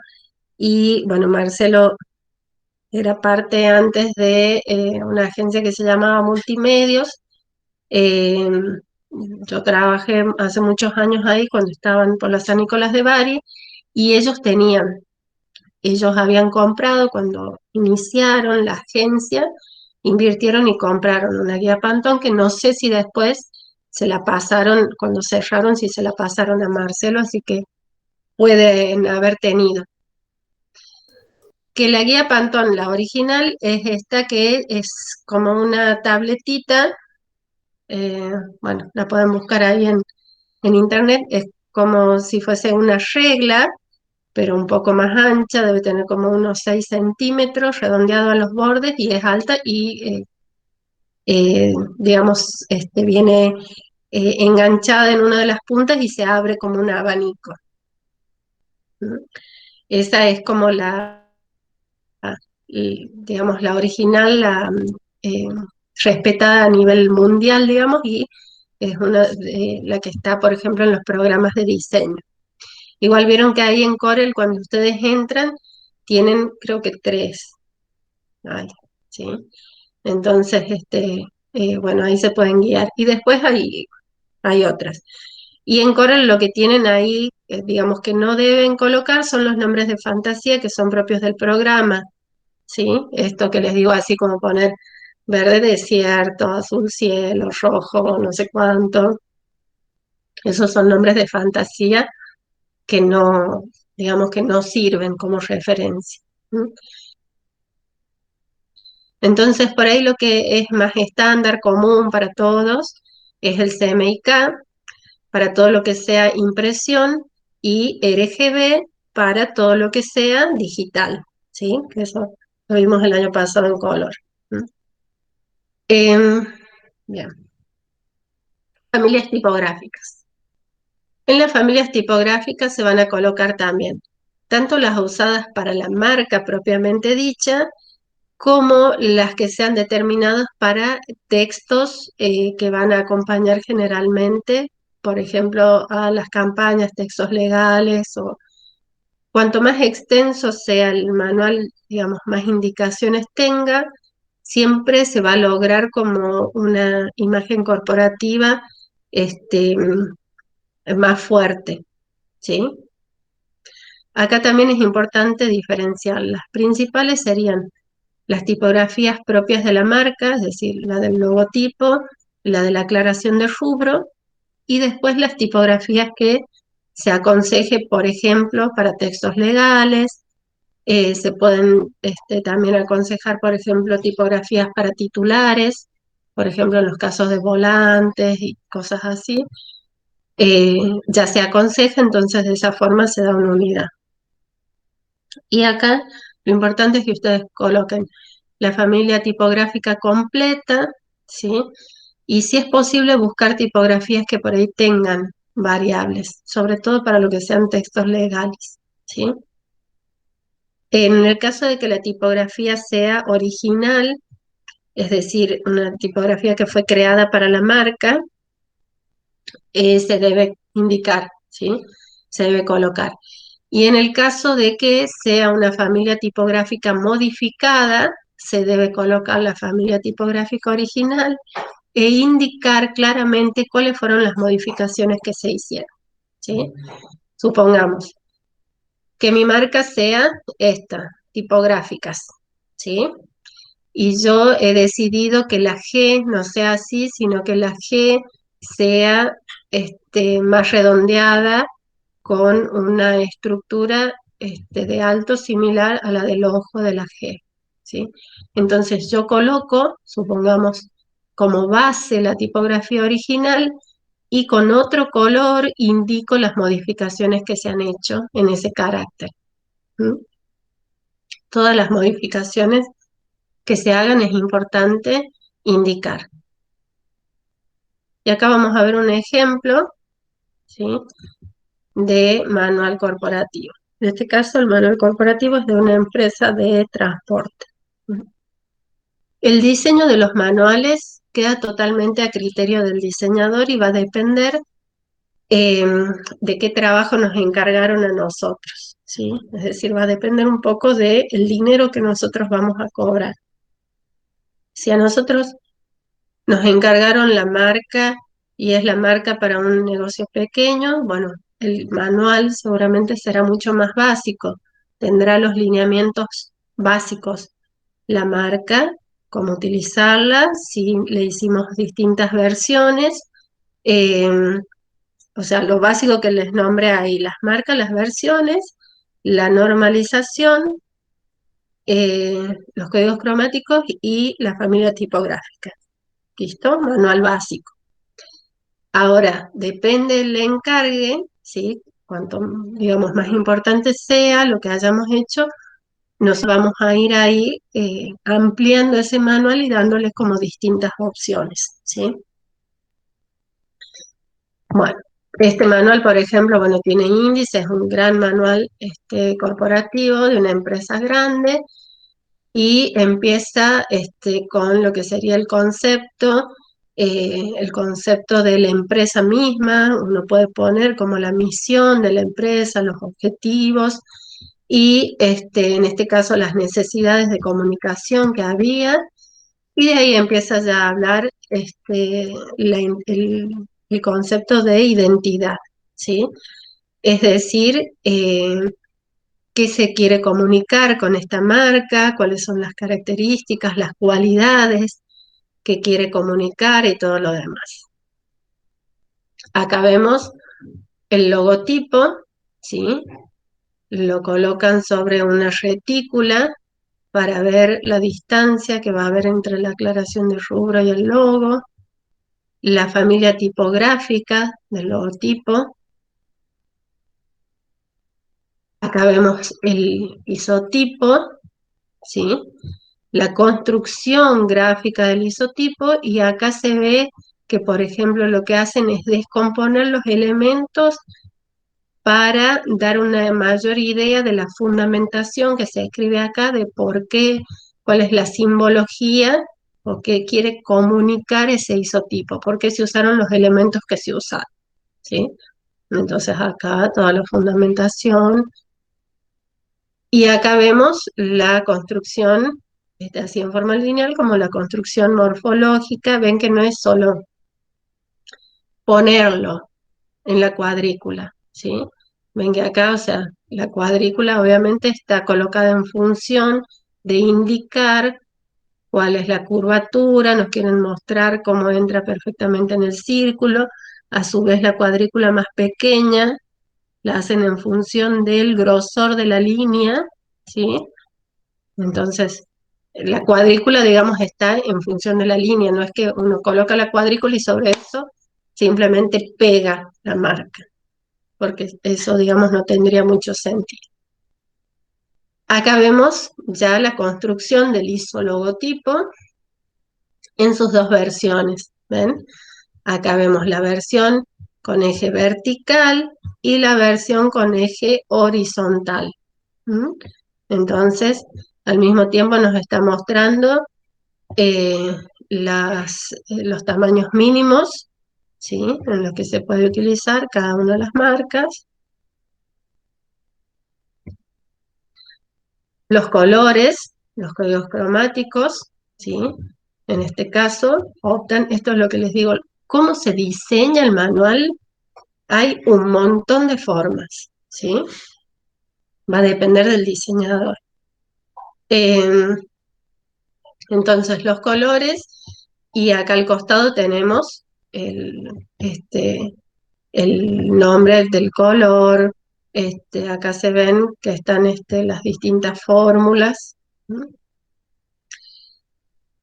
y bueno, Marcelo era parte antes de una agencia que se llamaba Multimedios. Eh, yo trabajé hace muchos años ahí cuando estaban por la San Nicolás de Bari y ellos habían comprado cuando iniciaron la agencia, invirtieron y compraron una guía Pantón que no sé si después se la pasaron, cuando cerraron, si se la pasaron a Marcelo, así que pueden haber tenido. Que la guía Pantón, la original, es esta que es como una tabletita, eh, bueno, la pueden buscar ahí en internet, es como si fuese una regla, pero un poco más ancha, debe tener como unos 6 centímetros, redondeado a los bordes y es alta y, digamos, viene enganchada en una de las puntas y se abre como un abanico. ¿No? Esa es como digamos, la original, eh, respetada a nivel mundial, digamos, y es una de la que está, por ejemplo, en los programas de diseño. Igual vieron que ahí en Corel, cuando ustedes entran, tienen creo que 3. Ay, ¿sí? Entonces, bueno, ahí se pueden guiar. Y después hay otras. Y en Corel lo que tienen ahí, digamos que no deben colocar, son los nombres de fantasía que son propios del programa, ¿sí? Esto que les digo así como poner verde desierto, azul cielo, rojo, no sé cuánto. Esos son nombres de fantasía que no, digamos que no sirven como referencia. ¿Mm? Entonces, por ahí lo que es más estándar, común para todos, es el CMYK, para todo lo que sea impresión, y RGB para todo lo que sea digital, ¿sí? Que eso lo vimos el año pasado en color. ¿Mm? Em, bien, familias tipográficas. En las familias tipográficas se van a colocar también tanto las usadas para la marca propiamente dicha, como las que sean determinadas para textos que van a acompañar generalmente, por ejemplo, a las campañas, textos legales, o cuanto más extenso sea el manual, digamos, más indicaciones tenga, siempre se va a lograr como una imagen corporativa más fuerte, ¿sí? Acá también es importante diferenciar. Las principales serían las tipografías propias de la marca, es decir, la del logotipo, la de la aclaración de rubro, y después las tipografías que se aconseje, por ejemplo, para textos legales. Se pueden también aconsejar, por ejemplo, tipografías para titulares, por ejemplo, en los casos de volantes y cosas así. Ya se aconseja, entonces de esa forma se da una unidad. Y acá lo importante es que ustedes coloquen la familia tipográfica completa, ¿sí? Y si es posible buscar tipografías que por ahí tengan variables, sobre todo para lo que sean textos legales, ¿sí? En el caso de que la tipografía sea original, es decir, una tipografía que fue creada para la marca, se debe indicar, ¿sí? Se debe colocar. Y en el caso de que sea una familia tipográfica modificada, se debe colocar la familia tipográfica original e indicar claramente cuáles fueron las modificaciones que se hicieron, ¿sí? Supongamos que mi marca sea esta, tipográficas, ¿sí? Y yo he decidido que la G no sea así, sino que la G sea más redondeada con una estructura de alto similar a la del ojo de la G, ¿sí? Entonces yo coloco, supongamos, como base la tipografía original y con otro color indico las modificaciones que se han hecho en ese carácter. ¿Mm? Todas las modificaciones que se hagan es importante indicar. Y acá vamos a ver un ejemplo, ¿sí?, de manual corporativo. En este caso, el manual corporativo es de una empresa de transporte. El diseño de los manuales queda totalmente a criterio del diseñador y va a depender de qué trabajo nos encargaron a nosotros, ¿sí? Es decir, va a depender un poco del dinero que nosotros vamos a cobrar. Si a nosotros nos encargaron la marca y es la marca para un negocio pequeño, bueno, el manual seguramente será mucho más básico, tendrá los lineamientos básicos, la marca, cómo utilizarla, si le hicimos distintas versiones, o sea, lo básico que les nombré ahí, las marcas, las versiones, la normalización, los códigos cromáticos y la familia tipográfica. ¿Listo? Manual básico. Ahora, depende del encargue, ¿sí? Cuanto, digamos, más importante sea lo que hayamos hecho, nos vamos a ir ahí ampliando ese manual y dándoles como distintas opciones, ¿sí? Bueno, este manual, por ejemplo, bueno, tiene índice, es un gran manual corporativo de una empresa grande y empieza con lo que sería el concepto de la empresa misma. Uno puede poner como la misión de la empresa, los objetivos y en este caso las necesidades de comunicación que había, y de ahí empieza ya a hablar el concepto de identidad, ¿sí? Es decir, qué se quiere comunicar con esta marca, cuáles son las características, las cualidades que quiere comunicar y todo lo demás. Acá vemos el logotipo, ¿sí? Lo colocan sobre una retícula para ver la distancia que va a haber entre la aclaración de rubro y el logo, la familia tipográfica del logotipo. Acá vemos el isotipo, ¿sí? La construcción gráfica del isotipo, y acá se ve que, por ejemplo, lo que hacen es descomponer los elementos para dar una mayor idea de la fundamentación que se escribe acá, de por qué, cuál es la simbología o qué quiere comunicar ese isotipo, por qué se usaron los elementos que se usaron, ¿sí? Entonces acá toda la fundamentación. Y acá vemos la construcción, así en forma lineal, como la construcción morfológica. Ven que no es solo ponerlo en la cuadrícula, ¿sí? Ven que acá, o sea, la cuadrícula obviamente está colocada en función de indicar cuál es la curvatura, nos quieren mostrar cómo entra perfectamente en el círculo. A su vez la cuadrícula más pequeña la hacen en función del grosor de la línea, ¿sí? Entonces, la cuadrícula, digamos, está en función de la línea, no es que uno coloca la cuadrícula y sobre eso simplemente pega la marca, porque eso, digamos, no tendría mucho sentido. Acá vemos ya la construcción del isologotipo en sus dos versiones, ¿ven? Acá vemos la versión con eje vertical y la versión con eje horizontal. ¿Mm? Entonces, al mismo tiempo nos está mostrando los tamaños mínimos, ¿sí?, en los que se puede utilizar cada una de las marcas. los colores, los códigos cromáticos, ¿sí? En este caso, optan, esto es lo que les digo, ¿cómo se diseña el manual? Hay un montón de formas, ¿sí? Va a depender del diseñador. Entonces, los colores, y acá al costado tenemos el nombre del color. Acá se ven que están las distintas fórmulas. ¿No?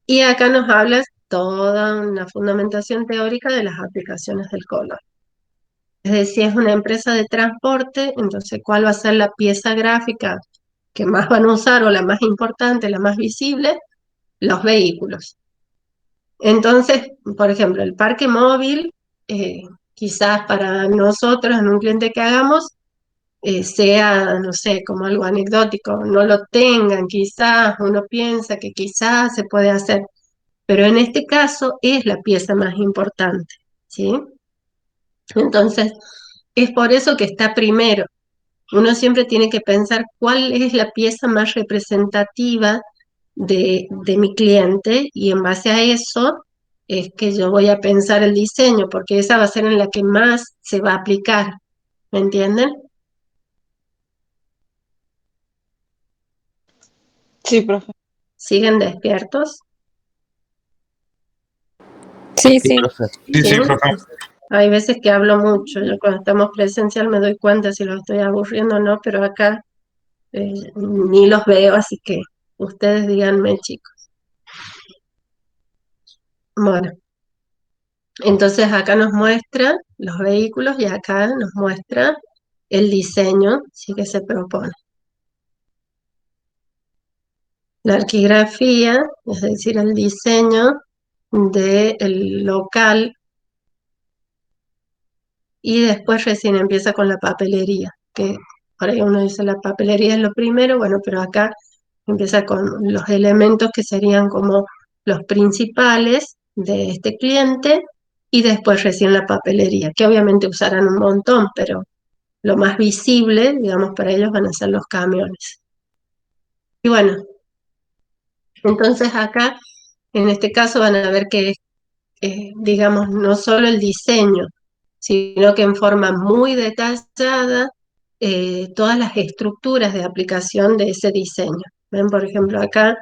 Y acá nos habla toda una fundamentación teórica de las aplicaciones del color. Es decir, es una empresa de transporte, entonces, ¿cuál va a ser la pieza gráfica que más van a usar o la más importante, la más visible? Los vehículos. Entonces, por ejemplo, el parque móvil, quizás para nosotros, en un cliente que hagamos, sea, no sé, como algo anecdótico, no lo tengan, quizás uno piensa que quizás se puede hacer, pero en este caso es la pieza más importante, ¿sí? Entonces, es por eso que está primero. Uno siempre tiene que pensar cuál es la pieza más representativa de mi cliente y en base a eso es que yo voy a pensar el diseño, porque esa va a ser en la que más se va a aplicar, ¿me entienden? Sí, profe. ¿Siguen despiertos? Sí, Sí, sí. profe. Sí, ¿Sí? sí, profe. Hay veces que hablo mucho, yo cuando estamos presencial me doy cuenta si los estoy aburriendo o no, pero acá ni los veo, así que ustedes díganme, chicos. Bueno, entonces acá nos muestra los vehículos y acá nos muestra el diseño, sí que se propone. La arquigrafía, es decir, el diseño del local, y después recién empieza con la papelería, que por ahí uno dice la papelería es lo primero, bueno, pero acá empieza con los elementos que serían como los principales de este cliente y después recién la papelería, que obviamente usarán un montón, pero lo más visible, digamos, para ellos van a ser los camiones. Y bueno, entonces acá, en este caso, van a ver que digamos, no solo el diseño, sino que en forma muy detallada todas las estructuras de aplicación de ese diseño. Ven, por ejemplo, acá,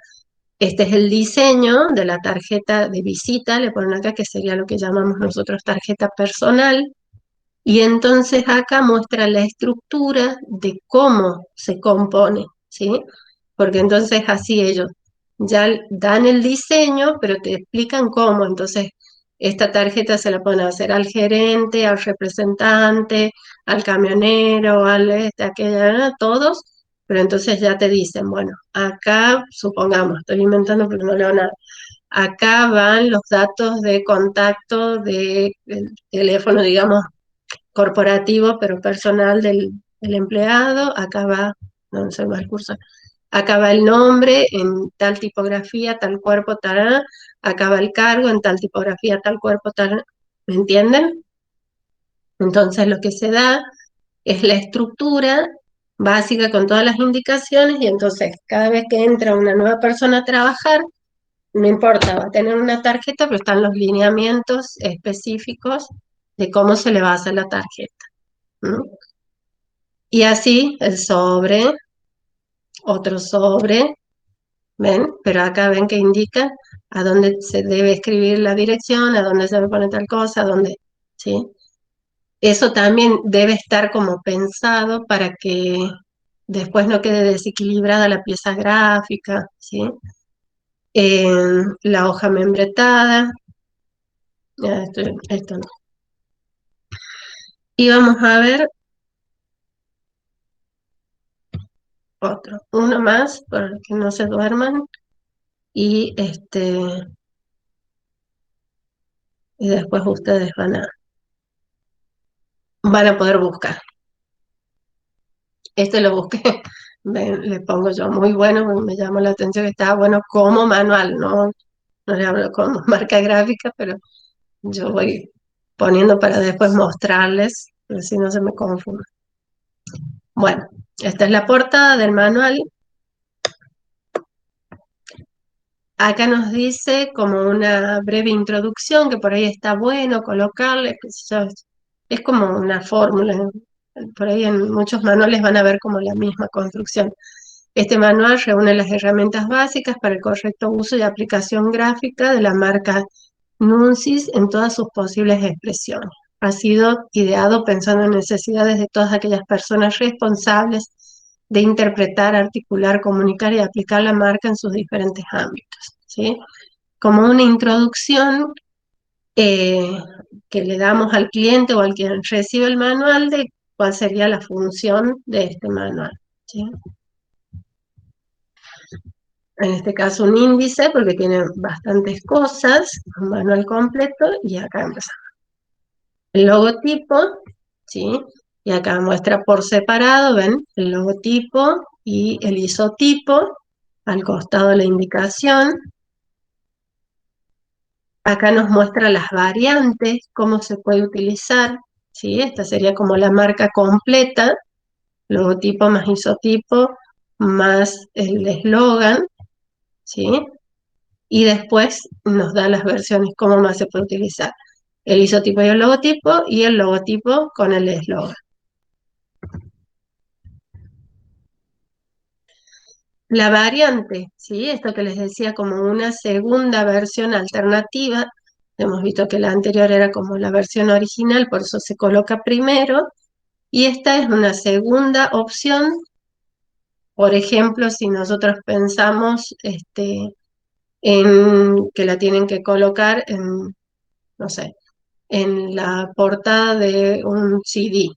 este es el diseño de la tarjeta de visita, le ponen acá que sería lo que llamamos nosotros tarjeta personal, y entonces acá muestra la estructura de cómo se compone, ¿sí? Porque entonces así ellos ya dan el diseño, pero te explican cómo. Entonces, esta tarjeta se la pueden hacer al gerente, al representante, al camionero, aquella, ¿no? Todos, pero entonces ya te dicen, bueno, acá, supongamos, estoy inventando porque no leo nada, acá van los datos de contacto del teléfono, digamos, corporativo, pero personal del empleado, acá va, no sé más el curso, acá va el nombre en tal tipografía, tal cuerpo, tal, acá va el cargo en tal tipografía, tal cuerpo, tal, ¿me entienden? Entonces lo que se da es la estructura básica con todas las indicaciones y entonces cada vez que entra una nueva persona a trabajar, no importa, va a tener una tarjeta, pero están los lineamientos específicos de cómo se le va a hacer la tarjeta. ¿No? Y así el sobre, otro sobre, ¿ven? Pero acá ven que indica a dónde se debe escribir la dirección, a dónde se debe poner tal cosa, a dónde, ¿sí? Eso también debe estar como pensado para que después no quede desequilibrada la pieza gráfica, ¿sí? La hoja membretada, ya, esto no. Y vamos a ver otro, uno más para que no se duerman y y después ustedes van a poder buscar. Este lo busqué, le pongo yo muy bueno, me llamó la atención que estaba bueno como manual, no le hablo como marca gráfica, pero yo voy poniendo para después mostrarles, si no se me confunde. Bueno, esta es la portada del manual. acá nos dice como una breve introducción, que por ahí está bueno colocarle, qué sé yo, es como una fórmula. Por ahí en muchos manuales van a ver como la misma construcción. Este manual reúne las herramientas básicas para el correcto uso y aplicación gráfica de la marca Nuncis en todas sus posibles expresiones. Ha sido ideado pensando en necesidades de todas aquellas personas responsables de interpretar, articular, comunicar y aplicar la marca en sus diferentes ámbitos, ¿sí? Como una introducción que le damos al cliente o al quien recibe el manual de cuál sería la función de este manual, ¿sí? En este caso un índice porque tiene bastantes cosas, un manual completo y acá empezamos. El logotipo, ¿sí? Y acá muestra por separado, ven, el logotipo y el isotipo, al costado la indicación. Acá nos muestra las variantes, cómo se puede utilizar, ¿sí? Esta sería como la marca completa, logotipo más isotipo, más el eslogan, ¿sí? Y después nos da las versiones, cómo más se puede utilizar. El isotipo y el logotipo con el eslogan. La variante, ¿sí? Esto que les decía como una segunda versión alternativa. Hemos visto que la anterior era como la versión original, por eso se coloca primero. Y esta es una segunda opción. Por ejemplo, si nosotros pensamos en que la tienen que colocar en, no sé, en la portada de un CD.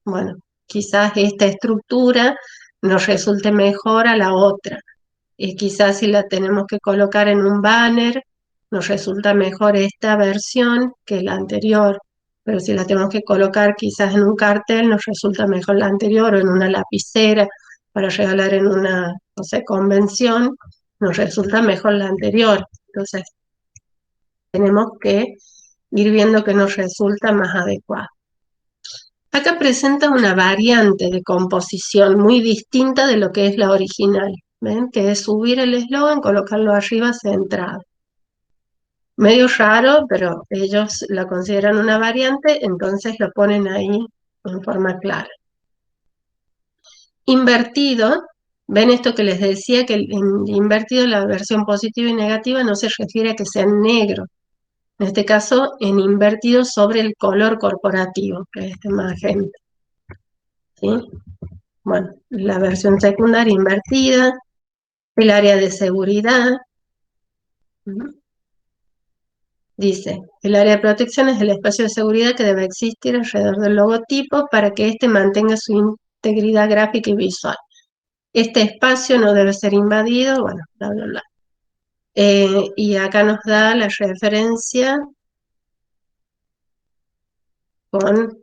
Bueno, quizás esta estructura nos resulte mejor a la otra. Y quizás si la tenemos que colocar en un banner, nos resulta mejor esta versión que la anterior. Pero si la tenemos que colocar quizás en un cartel, nos resulta mejor la anterior, o en una lapicera para regalar en una, no sé, convención, nos resulta mejor la anterior. Entonces, tenemos que ir viendo que nos resulta más adecuado. Acá presenta una variante de composición muy distinta de lo que es la original. ¿Ven? Que es subir el eslogan, colocarlo arriba centrado. Medio raro, pero ellos la consideran una variante, entonces lo ponen ahí en forma clara. Invertido, ven esto que les decía, que en invertido la versión positiva y negativa no se refiere a que sea negro. En este caso, en invertido sobre el color corporativo, que es de magenta. ¿Sí? Bueno, la versión secundaria invertida, el área de seguridad. Dice, el área de protección es el espacio de seguridad que debe existir alrededor del logotipo para que éste mantenga su integridad gráfica y visual. Este espacio no debe ser invadido, bueno, bla, bla, bla. Y acá nos da la referencia con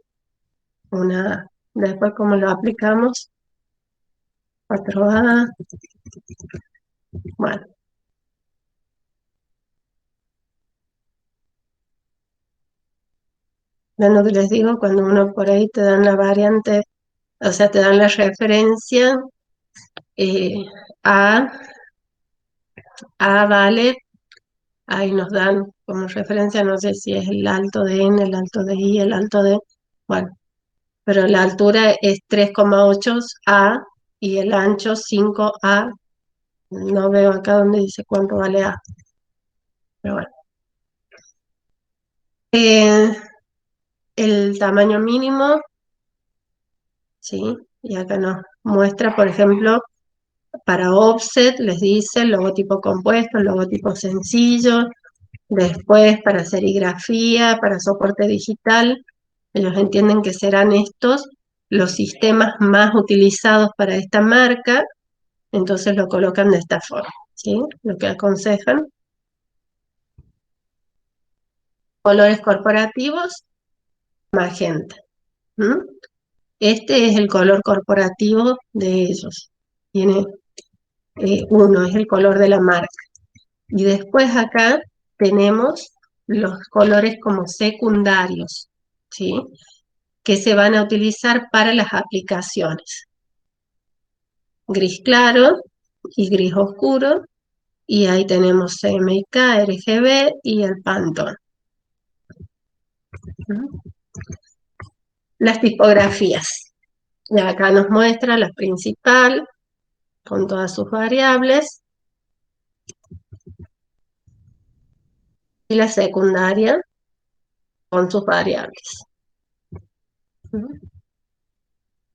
una, después cómo lo aplicamos, 4A, bueno. ¿Ven lo que les digo? Cuando uno por ahí te dan la variante, o sea, te dan la referencia, A vale, ahí nos dan como referencia, no sé si es el alto de N, el alto de I, el alto de, bueno, pero la altura es 3,8 A y el ancho 5A. No veo acá donde dice cuánto vale A. Pero bueno. El tamaño mínimo, ¿sí? Y acá nos muestra, por ejemplo, para offset les dice el logotipo compuesto, el logotipo sencillo. Después, para serigrafía, para soporte digital, ellos entienden que serán estos los sistemas más utilizados para esta marca, entonces lo colocan de esta forma, ¿sí? Lo que aconsejan. Colores corporativos, magenta. Este es el color corporativo de ellos. Tiene uno, es el color de la marca. Y después acá tenemos los colores como secundarios, ¿sí? Que se van a utilizar para las aplicaciones. Gris claro y gris oscuro, y ahí tenemos CMYK, RGB y el Pantone. Las tipografías. Y acá nos muestra la principal con todas sus variables y la secundaria con sus variables.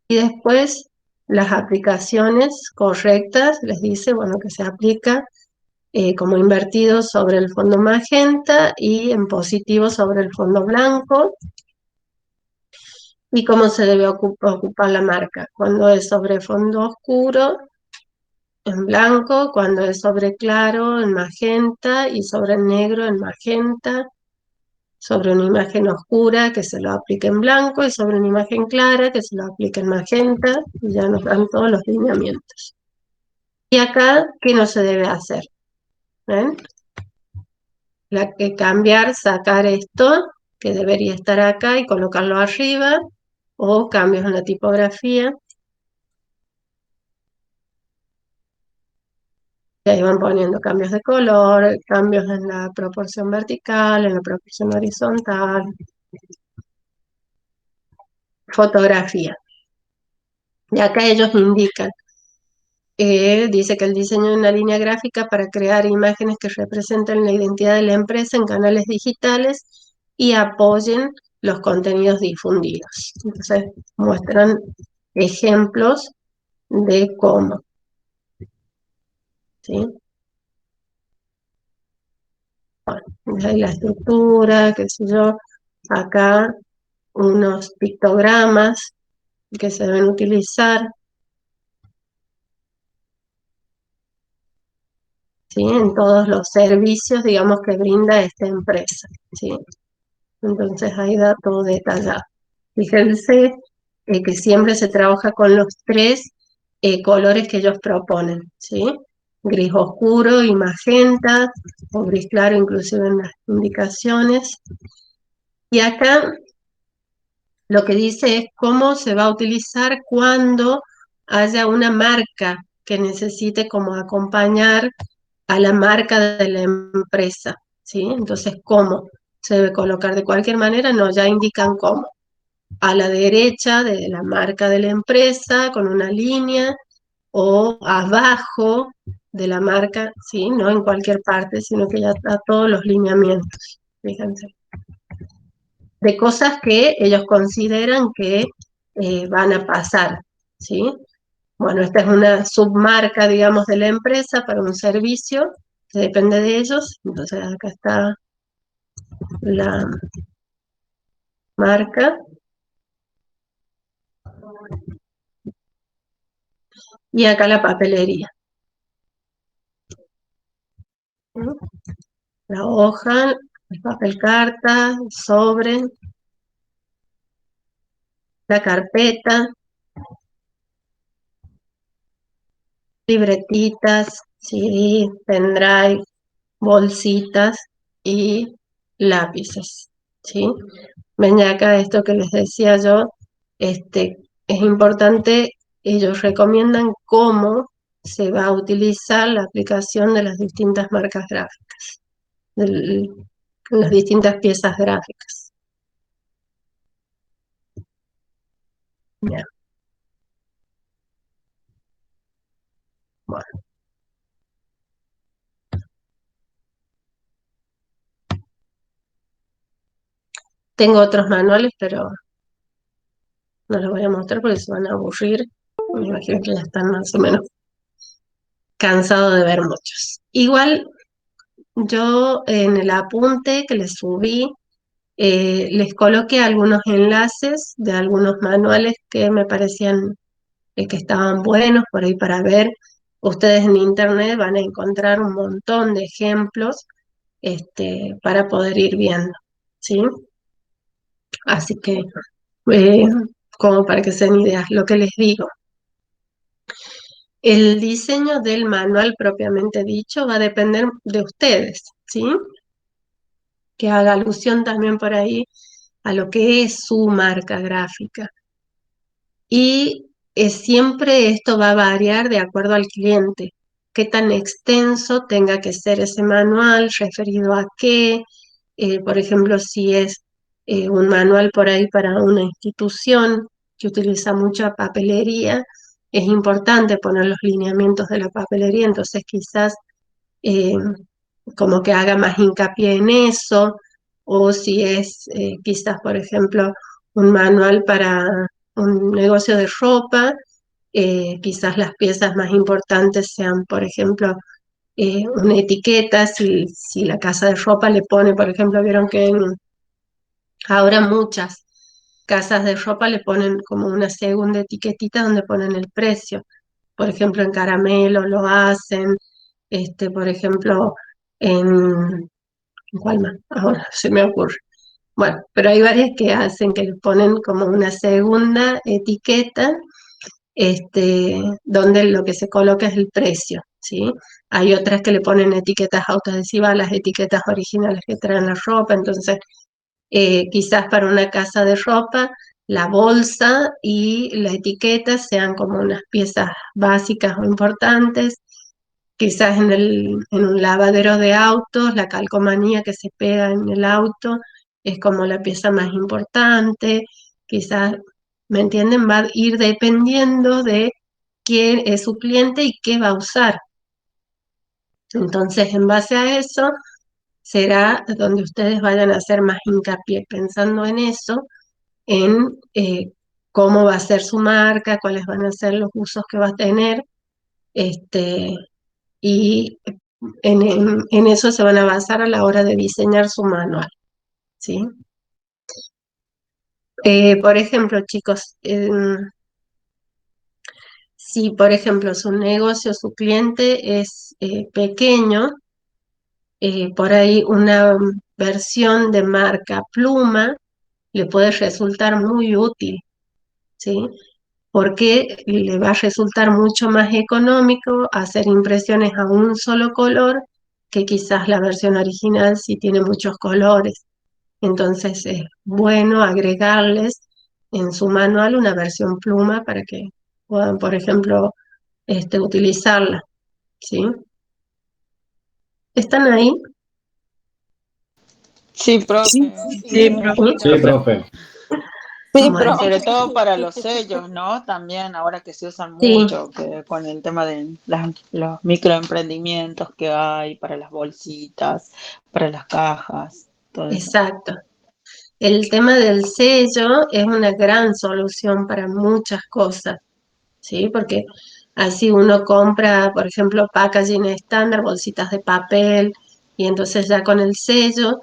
Y después las aplicaciones correctas, les dice, bueno, que se aplica como invertido sobre el fondo magenta y en positivo sobre el fondo blanco. Y cómo se debe ocupar la marca. Cuando es sobre fondo oscuro, en blanco, cuando es sobre claro, en magenta, y sobre negro, en magenta, sobre una imagen oscura, que se lo aplique en blanco, y sobre una imagen clara, que se lo aplique en magenta, y ya nos dan todos los lineamientos. Y acá, ¿qué no se debe hacer? ¿Ven? Cambiar, sacar esto, que debería estar acá, y colocarlo arriba, o cambios en la tipografía. Y ahí van poniendo cambios de color, cambios en la proporción vertical, en la proporción horizontal. Fotografía. Y acá ellos indican, dice que el diseño de una línea gráfica para crear imágenes que representen la identidad de la empresa en canales digitales y apoyen los contenidos difundidos. Entonces muestran ejemplos de cómo. ¿Sí? Bueno, ahí la estructura, qué sé yo, acá unos pictogramas que se deben utilizar, ¿sí? En todos los servicios, digamos, que brinda esta empresa, ¿sí? Entonces ahí da todo detallado. Fíjense que siempre se trabaja con los tres colores que ellos proponen, ¿sí? Gris oscuro y magenta, o gris claro inclusive en las indicaciones. Y acá lo que dice es cómo se va a utilizar cuando haya una marca que necesite como acompañar a la marca de la empresa, ¿sí? Entonces, ¿cómo? ¿Se debe colocar de cualquier manera? No, ya indican cómo. A la derecha de la marca de la empresa, con una línea, o abajo de la marca, ¿sí? No en cualquier parte, sino que ya está todos los lineamientos, fíjense. De cosas que ellos consideran que van a pasar, ¿sí? Bueno, esta es una submarca, digamos, de la empresa para un servicio que depende de ellos. Entonces acá está la marca. Y acá la papelería. ¿Sí? La hoja, el papel carta, el sobre, la carpeta, libretitas, CD, pendrive, bolsitas y lápices, ¿sí? Ven ya acá esto que les decía yo, es importante, ellos recomiendan cómo se va a utilizar la aplicación de las distintas marcas gráficas, de las distintas piezas gráficas. Bien. Bueno. Tengo otros manuales, pero no los voy a mostrar porque se van a aburrir. Me imagino que ya están más o menos cansados de ver muchos. Igual yo en el apunte que les subí, les coloqué algunos enlaces de algunos manuales que me parecían que estaban buenos por ahí para ver. Ustedes en internet van a encontrar un montón de ejemplos para poder ir viendo, ¿sí? Así que, eh, como para que se den ideas, lo que les digo. El diseño del manual propiamente dicho va a depender de ustedes, ¿sí? Que haga alusión también por ahí a lo que es su marca gráfica. Y siempre esto va a variar de acuerdo al cliente. qué tan extenso tenga que ser ese manual, referido a qué. Por ejemplo, si es un manual por ahí para una institución que utiliza mucha papelería, es importante poner los lineamientos de la papelería, entonces quizás eh, como que haga más hincapié en eso, o si es quizás, por ejemplo, un manual para un negocio de ropa, quizás las piezas más importantes sean, por ejemplo, una etiqueta, si la casa de ropa le pone, por ejemplo, vieron que ahora muchas casas de ropa le ponen como una segunda etiquetita donde ponen el precio. Por ejemplo, en Caramelo lo hacen, por ejemplo, ¿en cuál más? Ahora se me ocurre. Bueno, pero hay varias que hacen que le ponen como una segunda etiqueta, donde lo que se coloca es el precio, ¿sí? Hay otras que le ponen etiquetas autoadhesivas a las etiquetas originales que traen la ropa, entonces quizás para una casa de ropa la bolsa y la etiqueta sean como unas piezas básicas o importantes. Quizás en un lavadero de autos, la calcomanía que se pega en el auto es como la pieza más importante. Quizás, ¿me entienden? Va a ir dependiendo de quién es su cliente y qué va a usar. Entonces, en base a eso, será donde ustedes vayan a hacer más hincapié, pensando en eso, en cómo va a ser su marca, cuáles van a ser los usos que va a tener, este, y en eso se van a basar a la hora de diseñar su manual, ¿sí? Por ejemplo, chicos, si por ejemplo su negocio, su cliente es pequeño, por ahí una versión de marca pluma le puede resultar muy útil, ¿sí? Porque le va a resultar mucho más económico hacer impresiones a un solo color que quizás la versión original si tiene muchos colores. Entonces es bueno agregarles en su manual una versión pluma para que puedan, por ejemplo, utilizarla, ¿sí? ¿Están ahí? Sí, Sí, profe. sí, Sí, profe. Bueno, Sobre todo para los sellos, ¿no? También ahora que se usan sí, mucho, que con el tema de los microemprendimientos que hay para las bolsitas, para las cajas, todo eso. exacto. El tema del sello es una gran solución para muchas cosas, ¿sí? Porque así uno compra, por ejemplo, packaging estándar, bolsitas de papel, y entonces ya con el sello,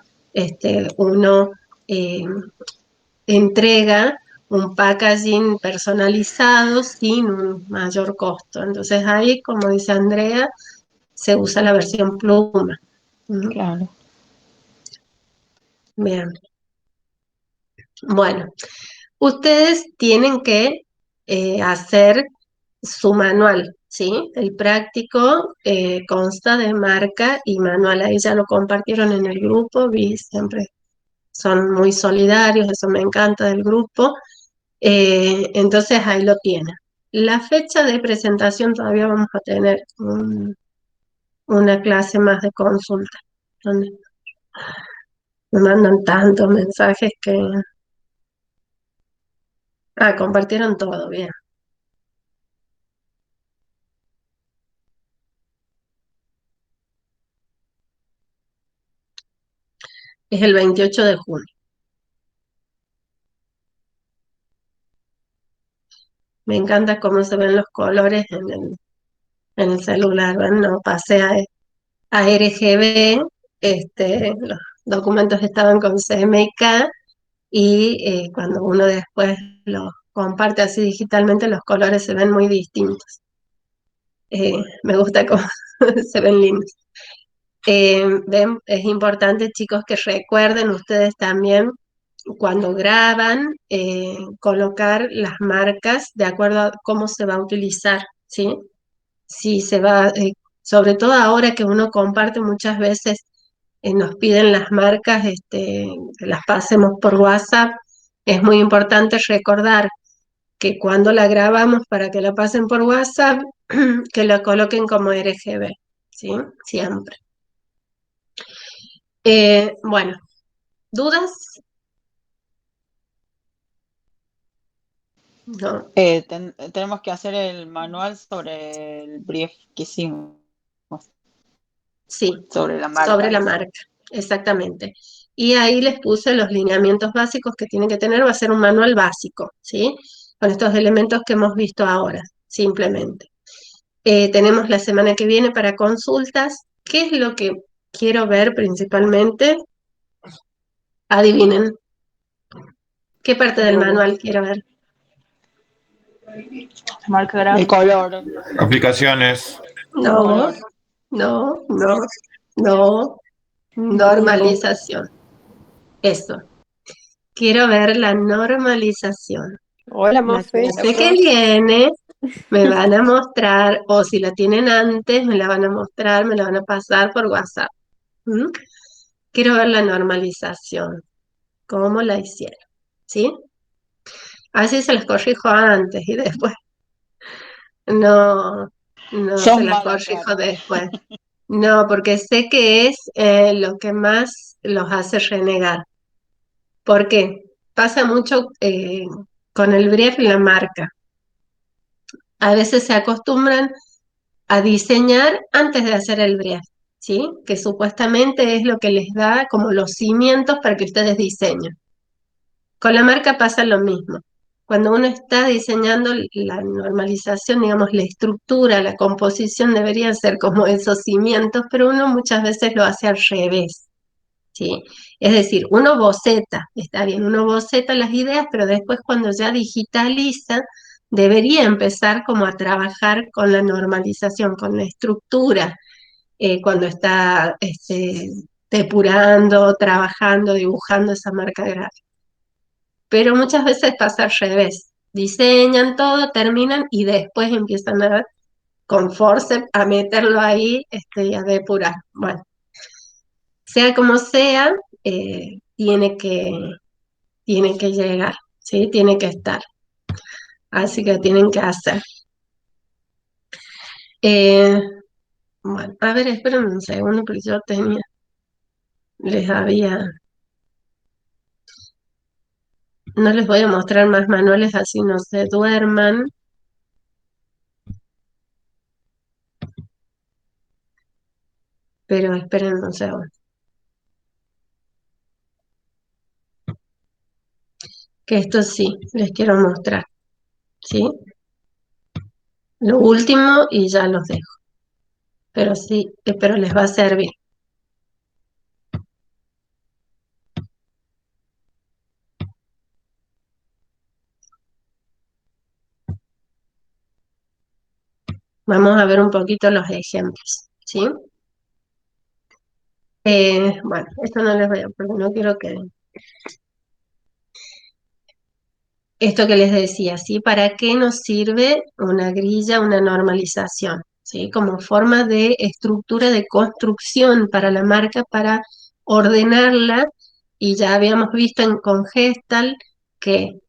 uno eh, entrega un packaging personalizado sin un mayor costo. Entonces ahí, como dice Andrea, se usa la versión pluma. Claro. Bien. Bueno, ustedes tienen que hacer su manual, ¿sí? El práctico consta de marca y manual. Ahí ya lo compartieron en el grupo, vi siempre son muy solidarios, eso me encanta del grupo. Entonces ahí lo tienen. La fecha de presentación todavía vamos a tener una clase más de consulta, donde me mandan tantos mensajes que... Ah, compartieron todo, bien. Es el 28 de junio. Me encanta cómo se ven los colores en el celular, ¿ven? No pasé a RGB, los documentos estaban con CMYK y cuando uno después los comparte así digitalmente, los colores se ven muy distintos. Me gusta cómo se ven lindos. Ven, es importante, chicos, que recuerden ustedes también cuando graban, colocar las marcas de acuerdo a cómo se va a utilizar, ¿sí? Si se va, sobre todo ahora que uno comparte muchas veces, nos piden las marcas, que las pasemos por WhatsApp, es muy importante recordar que cuando la grabamos para que la pasen por WhatsApp, que lo coloquen como RGB, ¿sí? Siempre. Bueno, ¿dudas? No, Tenemos que hacer el manual sobre el brief que hicimos, sí, sobre la sobre marca la esa. marca, exactamente. Y ahí les puse los lineamientos básicos que tienen que tener, va a ser un manual básico, ¿sí? Con estos elementos que hemos visto ahora, simplemente. Tenemos la semana que viene para consultas. ¿Qué es lo que quiero ver principalmente? Adivinen, ¿qué parte del manual quiero ver? Marca gráfica. El color. Aplicaciones. No, Color. no, no, no. Normalización. Eso. Quiero ver la normalización. Hola, La Mafe. clase que viene me van a mostrar, o si la tienen antes, me la van a mostrar, me la van a pasar por WhatsApp. ¿Mm? Quiero ver la normalización, cómo la hicieron. ¿Sí? Así se las corrijo antes y después no, no Sos se las mala, corrijo Clara. después. No, porque sé que es lo que más los hace renegar. ¿Por qué? Pasa mucho con el brief y la marca. A veces se acostumbran a diseñar antes de hacer el brief, ¿sí? Que supuestamente es lo que les da como los cimientos para que ustedes diseñen. Con la marca pasa lo mismo. Cuando uno está diseñando la normalización, digamos, la estructura, la composición deberían ser como esos cimientos, pero uno muchas veces lo hace al revés, ¿sí? Es decir, uno boceta, está bien, uno boceta las ideas, pero después cuando ya digitaliza, debería empezar como a trabajar con la normalización, con la estructura, cuando está depurando, trabajando, dibujando esa marca gráfica. Pero muchas veces pasa al revés. Diseñan todo, terminan y después empiezan con force a meterlo ahí y a depurar. Bueno, sea como sea, tiene que llegar, ¿sí? Tiene que estar. Así que tienen que hacer. Eh, bueno, a ver, esperen un segundo, porque yo les había, no les voy a mostrar más manuales así no se duerman. Pero esperen un segundo. Que esto sí, les quiero mostrar, ¿sí? Lo último y ya los dejo. Pero sí, pero les va a servir. Vamos a ver un poquito los ejemplos, ¿sí? Bueno, esto no les voy a, porque no quiero que... Esto que les decía, ¿sí? ¿Para qué nos sirve una grilla, una normalización? ¿Sí? Como forma de estructura de construcción para la marca, para ordenarla, y ya habíamos visto con Gestalt que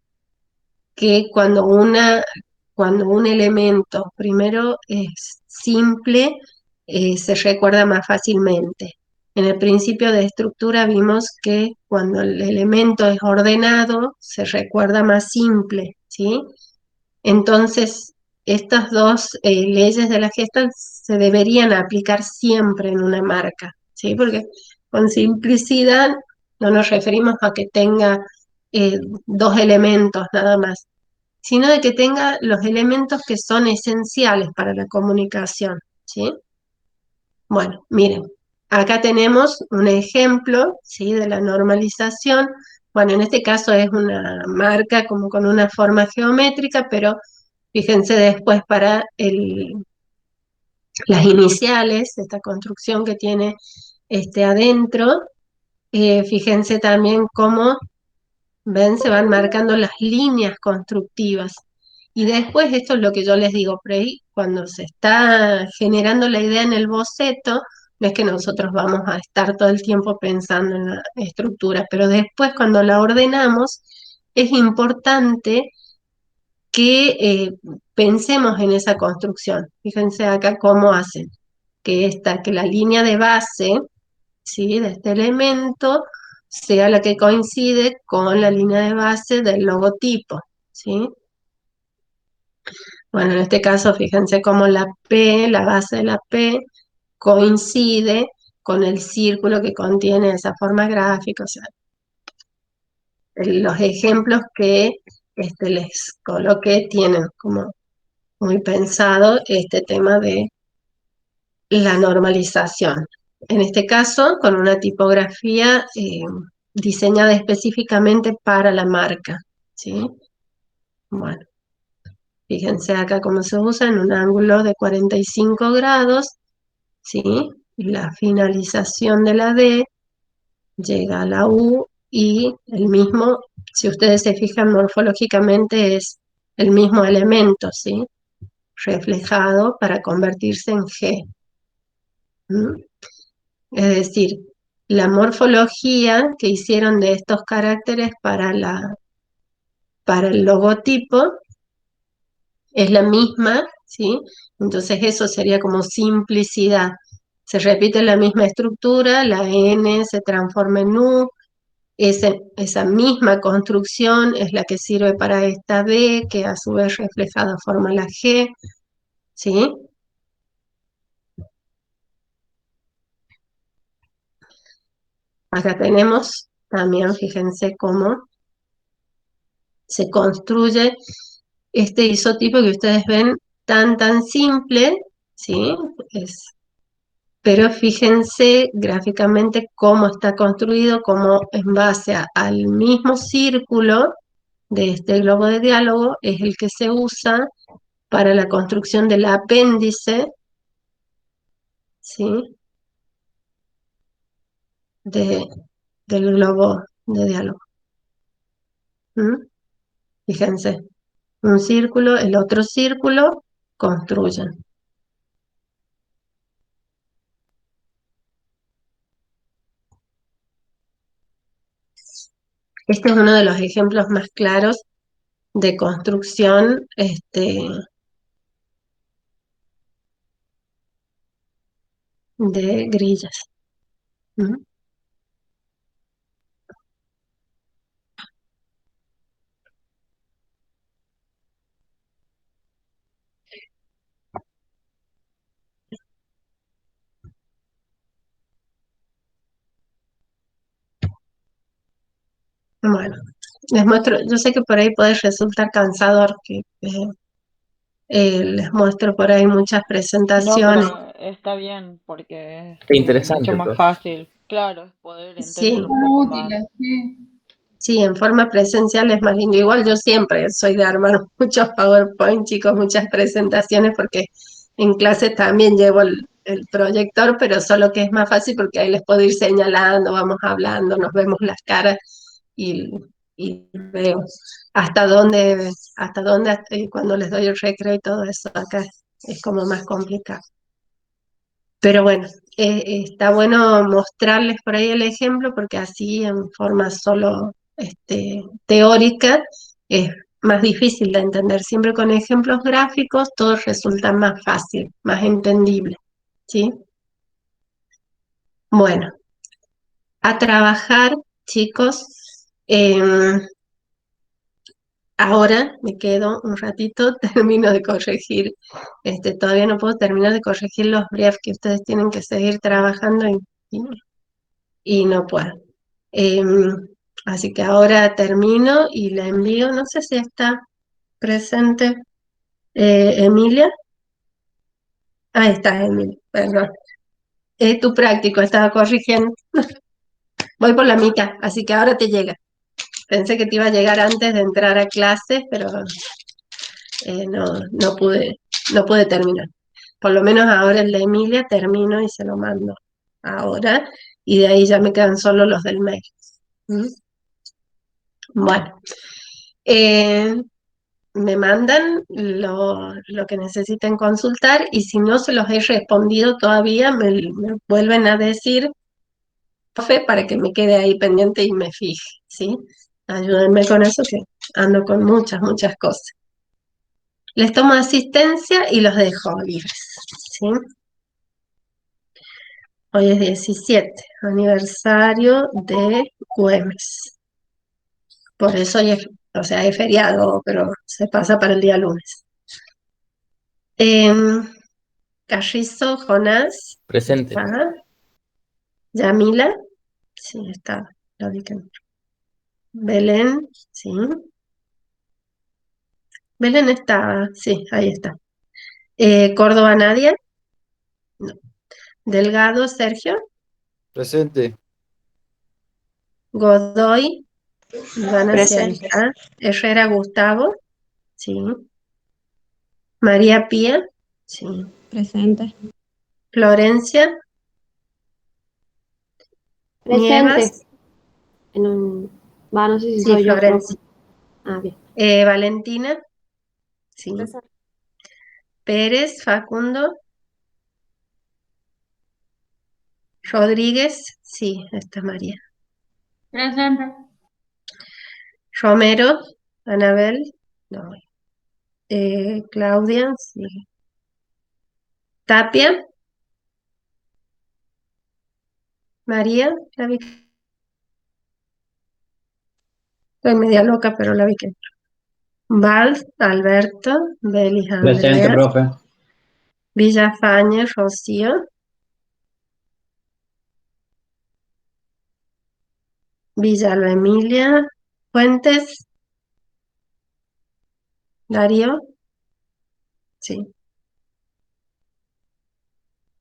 cuando un elemento primero es simple, se recuerda más fácilmente. En el principio de estructura vimos que cuando el elemento es ordenado, se recuerda más simple, ¿sí? Entonces, estas dos leyes de la Gestalt se deberían aplicar siempre en una marca, ¿sí? Porque con simplicidad no nos referimos a que tenga dos elementos nada más, sino de que tenga los elementos que son esenciales para la comunicación, ¿sí? Bueno, miren, acá tenemos un ejemplo, ¿sí? De la normalización. Bueno, en este caso es una marca como con una forma geométrica, pero fíjense después para las iniciales, esta construcción que tiene adentro, fíjense también cómo, ven, se van marcando las líneas constructivas. Y después, esto es lo que yo les digo, por ahí, cuando se está generando la idea en el boceto, no es que nosotros vamos a estar todo el tiempo pensando en la estructura, pero después cuando la ordenamos, es importante que pensemos en esa construcción. Fíjense acá cómo hacen. Que la línea de base, ¿sí?, de este elemento sea la que coincide con la línea de base del logotipo, ¿sí? Bueno, en este caso, fíjense cómo la P, la base de la P, coincide con el círculo que contiene esa forma gráfica. O sea, los ejemplos que les coloqué tienen como muy pensado este tema de la normalización. En este caso, con una tipografía diseñada específicamente para la marca, ¿sí? Bueno, fíjense acá cómo se usa en un ángulo de 45 grados, ¿sí? La finalización de la D llega a la U y el mismo, si ustedes se fijan morfológicamente, es el mismo elemento, ¿sí?, reflejado para convertirse en G. ¿Mm? Es decir, la morfología que hicieron de estos caracteres para el logotipo es la misma, ¿sí? Entonces eso sería como simplicidad. Se repite la misma estructura, la N se transforma en U, esa misma construcción es la que sirve para esta B, que a su vez reflejada forma la G, ¿sí? Acá tenemos también, fíjense cómo se construye este isotipo que ustedes ven tan simple, ¿sí? Pero fíjense gráficamente cómo está construido, cómo en base al mismo círculo de este globo de diálogo es el que se usa para la construcción del apéndice, ¿sí?, de, del globo de diálogo. ¿Mm? Fíjense, un círculo, el otro círculo, construyen. Este es uno de los ejemplos más claros de construcción de grillas. ¿Mm? Bueno, les muestro, yo sé que por ahí puede resultar cansador que les muestro por ahí muchas No, presentaciones. pero está bien porque es Qué mucho interesante, más profe. fácil, claro, es poder Sí, entender un poco más. sí, en forma presencial es más lindo. Igual yo siempre soy de armar muchos PowerPoint, chicos, muchas presentaciones, porque en clase también llevo el proyector, pero solo que es más fácil porque ahí les puedo ir señalando, vamos hablando, nos vemos las caras y, y veo hasta dónde, cuando les doy el recreo y todo eso, acá es como más complicado. Pero bueno, está bueno mostrarles por ahí el ejemplo porque así en forma solo teórica es más difícil de entender. Siempre con ejemplos gráficos todo resulta más fácil, más entendible, ¿sí? Bueno, a trabajar, chicos. Ahora me quedo un ratito, termino de corregir, todavía no puedo terminar de corregir los briefs que ustedes tienen que seguir trabajando y no puedo. Así que ahora termino y la envío, no sé si está presente Emilia. Ahí está Emilia, perdón. Tu práctico, estaba corrigiendo. Voy por la mitad, así que ahora te llega. Pensé que te iba a llegar antes de entrar a clases, pero no pude terminar. Por lo menos ahora el de Emilia termino y se lo mando ahora, y de ahí ya me quedan solo los del mail. ¿Mm? Bueno, me mandan lo que necesiten consultar y si no se los he respondido todavía, me vuelven a decir, profe, para que me quede ahí pendiente y me fije, ¿sí? Ayúdenme con eso que ando con muchas cosas. Les tomo asistencia y los dejo libres, ¿sí? Hoy es 17, aniversario de Güemes. Por eso hoy es, o sea, es feriado, pero se pasa para el día lunes. Carrizo, Jonás, Presente. ¿está? Yamila, sí, está, lo dije. Belén, sí. Belén está, sí, ahí está. Córdoba, Nadia. No. Delgado, Sergio. Presente. Godoy, Ivana, sí, ahí Presentes. está. Herrera, Gustavo, sí. María Pía, sí. Presente. Florencia, Nievas, No sé si sí, soy yo, profe. Florencia. Ah, bien. Valentina, sí. Pérez, Facundo. Rodríguez, sí, esta es María. Presente. Romero, Anabel, no. Claudia, sí. Tapia, María, la vi. Estoy media loca, pero la vi que. Val, Alberto, Belis, Presente, Andrea, profe. Villafañe, Rocío, Villalba Emilia, Fuentes, Darío, sí.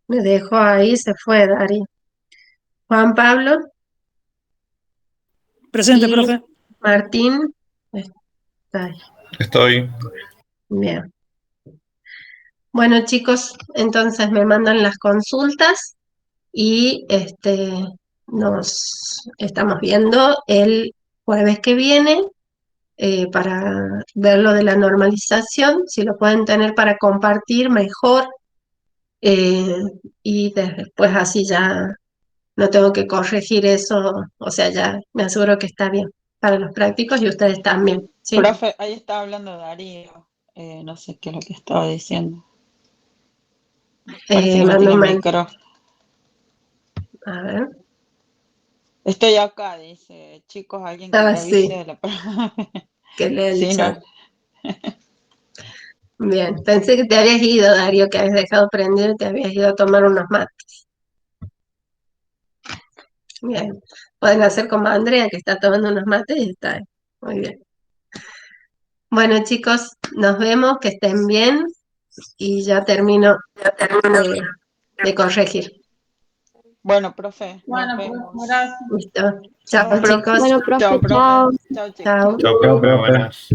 Me dejó ahí, se fue Darío. Juan Pablo Presente, y profe. Martín, está ahí. Estoy. Bien. Bueno, chicos, entonces me mandan las consultas y nos estamos viendo el jueves que viene para ver lo de la normalización, si lo pueden tener para compartir mejor eh, y después así ya no tengo que corregir eso, o sea, ya me aseguro que está bien para los prácticos y ustedes también, ¿sí? Profe, ahí estaba hablando Darío. No sé qué es lo que estaba diciendo. Parece que no Mando tiene un micro. a ver. Estoy acá, dice. Chicos, alguien que le avise Sí, de la... que lee el Sí, chat. no. Bien, pensé que te habías ido, Darío, que habías dejado prendido y te habías ido a tomar unos mates. Bien, pueden hacer como Andrea, que está tomando unos mates y está ahí. Muy bien. Bueno, chicos, nos vemos, que estén bien y ya termino de corregir. Bueno, profe, nos Bueno, pues, vemos. gracias. ¿Listo? Chao, Chao, chicos. Bueno, profe, chao, profe. chao. Chao, chicos. Chao. Chao, Chao, profe, profe. buenas.